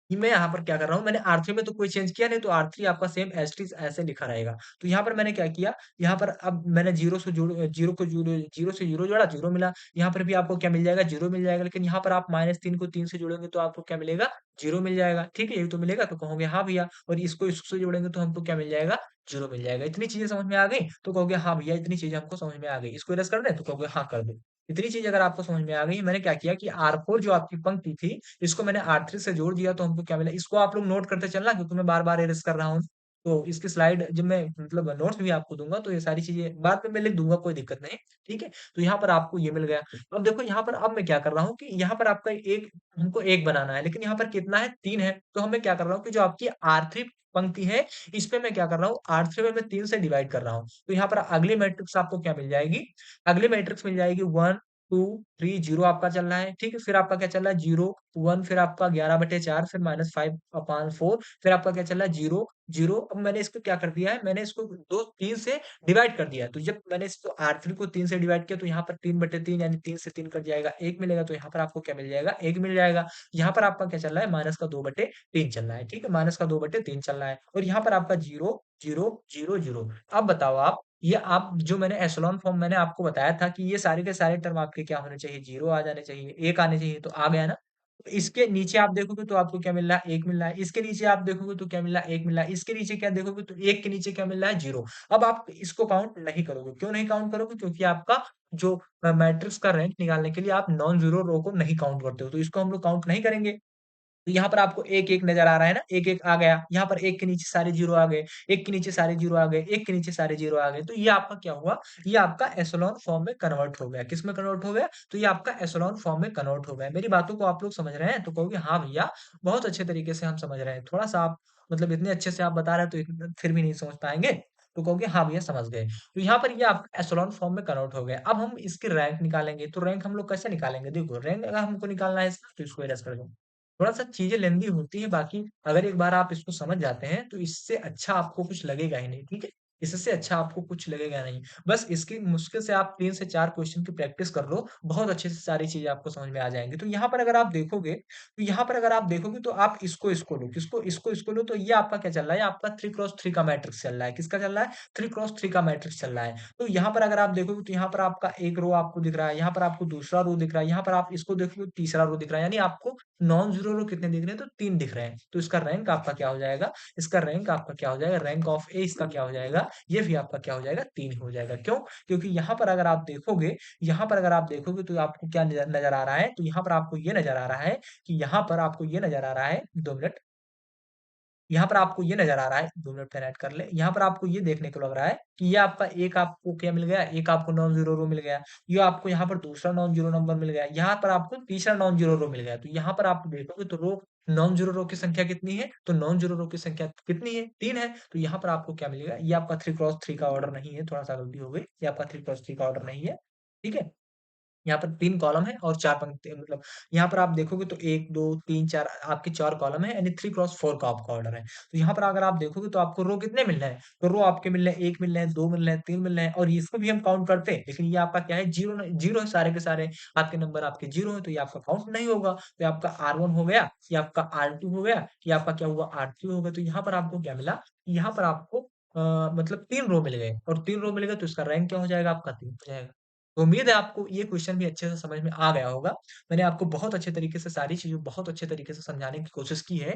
कि मैं यहाँ पर क्या कर रहा हूँ, मैंने R3 में तो कोई चेंज किया नहीं, तो R3 आपका सेम एज़ इट इज़ ऐसे लिखा रहेगा। तो यहाँ पर मैंने क्या किया, यहाँ पर अब मैंने 0 से 0 जोड़ा, 0 मिला। यहाँ पर भी आपको क्या मिल जाएगा, 0 मिल जाएगा, लेकिन यहाँ पर आप -3 को 3 से जोड़ेंगे तो आपको क्या मिलेगा, 0 मिल जाएगा। ठीक है, यही तो मिलेगा, तो कहोगे हाँ भैया और इसको इससे जोड़ेंगे तो हमको क्या मिल जाएगा, 0 मिल जाएगा। इतनी चीज़ें समझ में आ गई? तो कहोगे हाँ भैया, इतनी चीज़ें हमको समझ में आ गई। इसको इरेज़ कर दें? तो कहोगे हाँ, कर दो। इतनी चीज़ अगर आपको समझ में आ गई, मैंने क्या किया कि R4 जो आपकी पंक्ति थी, इसको मैंने R3 से जोड़ दिया तो हमको क्या मिला, इसको आप लोग नोट करते चलना क्योंकि मैं बार-बार इरेज़ कर रहा हूँ। तो इसकी स्लाइड जब मैं मतलब नोट्स भी आपको दूँगा तो ये सारी चीज़ें बाद में मैं लिख दूँगा, कोई दिक्कत नहीं, ठीक है? तो यहाँ पर आपको ये मिल गया। अब देखो यहाँ पर अब मैं क्या कर रहा हूँ कि यहाँ पर आपका एक हमको 1 बनाना है, लेकिन यहाँ पर कितना है, 3 है। तो हम मैं क्या कर रहा हूँ कि जो आपकी R3 पंक्ति है, इस पे मैं क्या कर रहा हूँ, R3 में मैं 3 से डिवाइड कर रहा हूँ। तो यहाँ पर अगली मैट्रिक्स आपको क्या मिल जाएगी, अगली मैट्रिक्स मिल जाएगी 1, 2, 3, 0 आपका चल रहा है, ठीक है? फिर आपका क्या चल रहा है 0, 1 फिर आपका 11/4 फिर -5/4 फिर आपका क्या चल रहा है 0, 0 अब मैंने इसको क्या कर दिया है, मैंने इसको 2 3 से डिवाइड कर दिया है। तो जब मैंने इसको R3 को 3 से डिवाइड किया तो यहाँ पर 3/3 यानी 3 से 3 कट जाएगा, 1 मिलेगा तो यहाँ पर आपको क्या मिल जाएगा, 1 मिल जाएगा। यहाँ पर आपका क्या चल रहा है माइनस का 2/3 चल रहा है, ठीक है? माइनस का 2/3 चल रहा है और यहाँ पर आपका 0, 0, 0, 0 अब बताओ आप ये आप जो मैंने एशेलॉन फॉर्म मैंने आपको बताया था कि ये सारे के सारे टर्म आपके क्या होने चाहिए, 0 आ जाने चाहिए, 1 आने चाहिए, तो आ गया ना? तो इसके नीचे आप देखोगे तो आपको क्या मिल रहा है, 1 मिल रहा है। इसके नीचे आप देखोगे तो क्या मिल रहा है, 1 मिल रहा है। इसके नीचे क्या देखोगे तो 1 के नीचे क्या मिल रहा है, 0। अब आप इसको काउंट नहीं करोगे, क्यों नहीं काउंट करोगे? क्योंकि आपका जो मैट्रिक्स का रैंक निकालने के लिए आप नॉन ज़ीरो रो को नहीं काउंट करते हो, तो इसको हम लोग काउंट नहीं करेंगे। तो यहाँ पर आपको 1-1 नज़र आ रहा है ना, 1-1 आ गया, यहाँ पर 1 के नीचे सारे 0 आ गए, 1 के नीचे सारे 0 आ गए, 1 के नीचे सारे 0 आ गए। तो ये आपका क्या हुआ? ये आपका एशेलॉन फॉर्म में कन्वर्ट हो गया। किसमें कन्वर्ट हो गया? तो ये आपका एशेलॉन फॉर्म में कन्वर्ट हो गया। मेरी बातों को आप लोग समझ रहे हैं? तो कहोगे हाँ भैया, बहुत अच्छे तरीके से हम समझ रहे हैं। थोड़ा-सा आप मतलब इतने अच्छे से आप बता रहे हैं तो फिर भी नहीं समझ पाएँगे? तो कहोगे हाँ भैया समझ गए। तो यहाँ पर ये आपका एशेलॉन फॉर्म में कन्वर्ट हो गया। अब हम इसकी रैंक निकालेंगे, तो रैंक हम लोग कैसे निकालेंगे? देखो रैंक अगर हमको निकालना है इसका तो इसको एरज़ कर दो। थोड़ा-सा चीज़ें लेंदी होती हैं, बाकी अगर एक बार आप इसको समझ जाते हैं, तो इससे अच्छा आपको कुछ लगेगा ही नहीं, ठीक है? इससे अच्छा आपको कुछ लगेगा नहीं। बस इसकी मुश्किल से आप 3 से 4 क्वेश्चन की प्रैक्टिस कर लो, बहुत अच्छे से सारी चीज़ें आपको समझ में आ जाएँगी। तो यहाँ पर अगर आप देखोगे तो आप इसको लो, किसको? इसको लो, तो ये आपका क्या चल रहा है? आपका 3x3 का मैट्रिक्स चल रहा है। किसका चल रहा है? 3x3 का मैट्रिक्स चल रहा है। तो यहाँ पर अगर आप देखोगे, तो यहाँ पर आपका एक रो आपको दिख रहा है, यहाँ पर आपको दूसरा रो दिख रहा है, यहाँ पर आप इसको देखोगे, तीसरा रो दिख रहा है, यानी आपको नॉन ज़ीरो रो कितने दिख रहे हैं? तो 3 दिख रहे हैं। तो इसका रैंक आपका क्या हो जाएगा? इसका रैंक आपका क्या हो जाएगा? रैंक ऑफ ए इसका क्या हो जाएगा? ये भी आपका क्या हो जाएगा? 3 ही हो जाएगा। क्यों? क्योंकि यहाँ पर अगर आप देखोगे तो आपको क्या नज़र आ रहा है? तो यहाँ पर आपको ये नज़र आ रहा है कि यहाँ पर आपको ये नज़र आ रहा है 2 मिनट यहाँ पर आपको ये नज़र आ रहा है 2 मिनट पेन ऐड कर लें। यहाँ पर आपको ये देखने को लग रहा है कि ये आपका एक आपको क्या मिल गया? एक आपको नॉन ज़ीरो रो मिल गया। ये आपको यहाँ पर दूसरा नॉन ज़ीरो नंबर मिल गया। यहाँ पर आपको तीसरा नॉन ज़ीरो रो मिल गया। तो यहाँ पर आप देखोगे तो नॉन ज़ीरो रो की संख्या कितनी है? तो नॉन ज़ीरो रो की संख्या कितनी है? 3 है। तो यहाँ पर आपको क्या मिलेगा? ये आपका 3 क्रॉस 3 का ऑर्डर नहीं है, थोड़ा-सा गलती हो गई। ये आपका 3 क्रॉस 3 का ऑर्डर नहीं है। ठीक है? यहाँ पर 3 कॉलम है और 4 पंक्ति मतलब यहाँ पर आप देखोगे तो 1, 2, 3, 4 आपके 4 कॉलम है यानी 3 क्रॉस 4 का आपका ऑर्डर है। तो यहाँ पर अगर आप देखोगे तो आपको रो कितने मिल रहे हैं? तो रो आपके मिल रहे हैं 1 मिल रहे हैं, 2 मिल रहे हैं, 3 मिल रहे हैं और इसको भी हम काउंट करते हैं। लेकिन ये आपका क्या है 0 है सारे के सारे आपके नंबर आपके 0 है तो ये आपका काउंट नहीं होगा। तो ये आपका R1 हो गया, ये आपका R2 हो गया, ये आपका क्या हुआ R3 हो गया। तो यहाँ पर आपको क्या मिला? यहाँ पर आपको मतलब 3 रो मिल गए और 3 रो मिल गए तो इसका रैंक क्या हो जाएगा आपका 3 हो जाएगा। तो उम्मीद है आपको ये क्वेश्चन भी अच्छे से समझ में आ गया होगा। मैंने आपको बहुत अच्छे तरीके से सारी चीज़ें बहुत अच्छे तरीके से समझाने की कोशिश की है।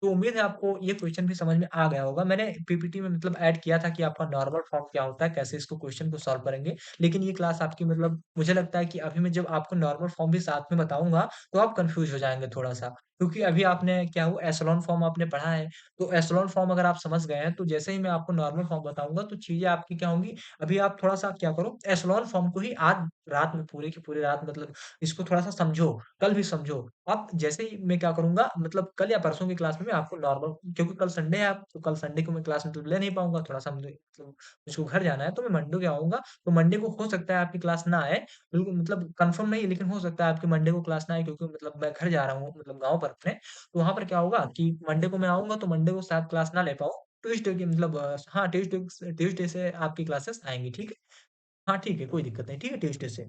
तो उम्मीद है आपको ये क्वेश्चन भी समझ में आ गया होगा। मैंने पीपीटी में मतलब ऐड किया था कि आपका नॉर्मल फॉर्म क्या होता है, कैसे इसको क्वेश्चन को सॉल्व करेंगे। लेकिन ये क्लास आपकी मतलब मुझे लगता है कि अभी मैं जब आपको नॉर्मल फॉर्म भी साथ में बताऊँगा, तो आप कन्फ्यूज़ हो जाएँगे थोड़ा-सा। क्योंकि अभी आपने क्या हुआ एशेलॉन फॉर्म आपने पढ़ा है, तो एशेलॉन फॉर्म अगर आप समझ गए हैं, तो जैसे ही मैं आपको नॉर्मल फॉर्म बताऊँगा, तो चीज़ें आपकी क्या होंगी अभी आप थोड़ा-सा क्या करो, एशेलॉन फॉर्म को ही आज रात में पूरे की पूरी रात मतलब इसको थोड़ा-सा समझो, कल भी समझो। आप जैसे ही मैं क्या करूँगा मतलब कल या परसों की क्लास में मैं आपको नॉर्मल क्योंकि कल संडे है आप तो कल संडे को मैं क्लास में तो ले नहीं पाऊँगा, थोड़ा-सा मुझे मतलब मुझको घर जाना है, तो मैं मंडे को आऊँगा। तो मंडे को हो सकता है आपकी क्लास ना आए, बिल्कुल मतलब कन्फर्म नहीं है लेकिन हो सकता है आपकी मंडे को क्लास ना आए क्योंकि मतलब मैं घर जा रहा हूँ मतलब गाँव पर अपने। तो वहाँ पर क्या होगा कि मंडे को मैं आऊँगा तो मंडे को शायद क्लास ना ले पाऊँ। ट्यूसडे की मतलब हाँ, ट्यूसडे से आपकी क्लासेस आएँगी, ठीक है? हाँ, ठीक है, कोई दिक्कत नहीं, ठीक है, ट्यूसडे से।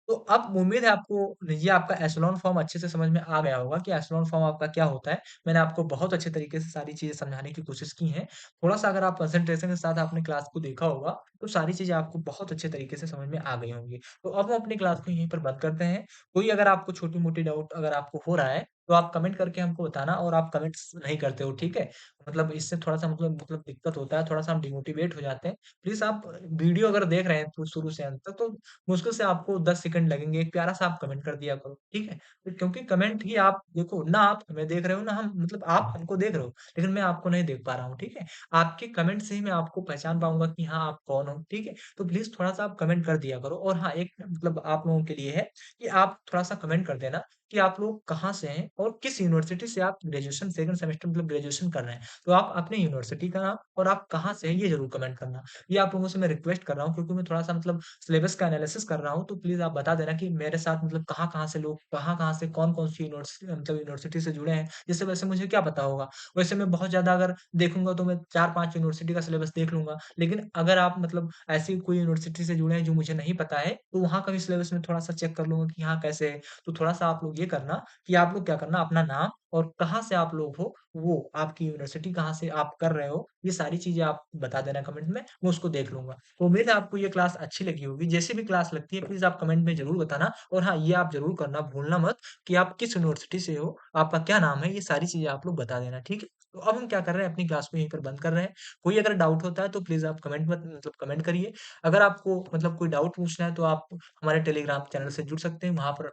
तो अब उम्मीद है आपको ये आपका एशेलॉन फॉर्म अच्छे से समझ में आ गया होगा कि एशेलॉन फॉर्म आपका क्या होता है। मैंने आपको बहुत अच्छे तरीके से सारी चीज़ें समझाने की कोशिश की हैं। थोड़ा-सा अगर आप कंसंट्रेशन के साथ आपने क्लास को देखा होगा, तो सारी चीज़ें आपको बहुत अच्छे तरीके से समझ में आ गई होंगी। तो अब हम अपनी क्लास को यहीं पर बंद करते हैं। कोई अगर आपको छोटी-मोटी डाउट अगर आपको हो रहा है, तो आप कमेंट करके हमको बताना और आप कमेंट्स नहीं करते हो, ठीक है? मतलब इससे थोड़ा-सा मतलब दिक्कत होता है, थोड़ा-सा हम डिमोटिवेट हो जाते हैं। प्लीज़ आप वीडियो अगर देख रहे हैं तो शुरू से अंत तक तो मुश्किल से आपको 10 सेकंड लगेंगे, एक प्यारा-सा आप कमेंट कर दिया करो, ठीक है? तो क्योंकि कमेंट ही आप देखो, ना आप हमें देख रहे हो, ना हम मतलब आप हमको देख रहे हो, लेकिन मैं आपको नहीं देख पा रहा हूँ, ठीक है? आपके कमेंट से ही मैं आपको पहचान पाऊँगा कि हाँ, आप कौन हो, ठीक है? तो प्लीज़ थोड़ा-सा आप कमेंट कर दिया करो और हाँ, एक मतलब आप लोगों के लिए है कि आप थोड़ा-सा कमेंट कर देना कि आप लोग कहाँ से हैं और किस यूनिवर्सिटी से आप ग्रेजुएशन सेकंड सेमेस्टर मतलब ग्रेजुएशन कर रहे हैं। तो आप अपने यूनिवर्सिटी का नाम और आप कहाँ से हैं, ये ज़रूर कमेंट करना। ये आप लोगों से मैं रिक्वेस्ट कर रहा हूँ क्योंकि मैं थोड़ा-सा मतलब सिलेबस का एनालिसिस कर रहा हूँ, तो प्लीज़ आप बता देना कि मेरे साथ मतलब कहाँ-कहाँ से लोग कहाँ-कहाँ से कौन-कौन सी मतलब यूनिवर्सिटी से जुड़े हैं, जिससे वैसे मुझे क्या पता होगा। वैसे मैं बहुत ज़्यादा अगर देखूँगा तो मैं 4-5 यूनिवर्सिटी का सिलेबस देख लूँगा, लेकिन अगर आप मतलब ऐसी कोई यूनिवर्सिटी से जुड़े हैं जो मुझे नहीं पता है, तो वहाँ का भी सिलेबस मैं थोड़ा-सा चेक कर लूँगा कि हाँ, कैसे है। तो थोड़ा-सा आप लोग ये करना कि आप लोग क्या करना अपना नाम और कहाँ से आप लोग हो, वो आपकी यूनिवर्सिटी कहाँ से आप कर रहे हो, ये सारी चीज़ें आप बता देना कमेंट में, मैं उसको देख लूँगा। तो उम्मीद है आपको ये क्लास अच्छी लगी होगी। जैसे भी क्लास लगती है प्लीज़ आप कमेंट में ज़रूर बताना और हाँ, ये आप ज़रूर करना भूलना मत कि आप किस यूनिवर्सिटी से हो, आपका क्या नाम है, ये सारी चीज़ें आप लोग बता देना, ठीक है? तो अब हम क्या कर रहे हैं अपनी क्लास को यहीं पर बंद कर रहे हैं। कोई अगर डाउट होता है तो प्लीज़ आप कमेंट मत मतलब कमेंट करिए। अगर आपको मतलब कोई डाउट पूछना है तो आप हमारे टेलीग्राम चैनल से जुड़ सकते हैं, वहाँ पर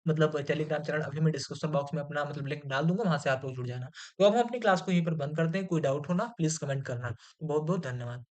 मतलब टेलीग्राम चैनल अभी मैं डिस्क्रिप्शन बॉक्स में अपना मतलब लिंक डाल दूँगा, वहाँ से आप लोग जुड़ जाना। तो अब हम अपनी क्लास को यहीं पर बंद करते हैं, कोई डाउट हो ना प्लीज़ कमेंट करना। बहुत-बहुत धन्यवाद।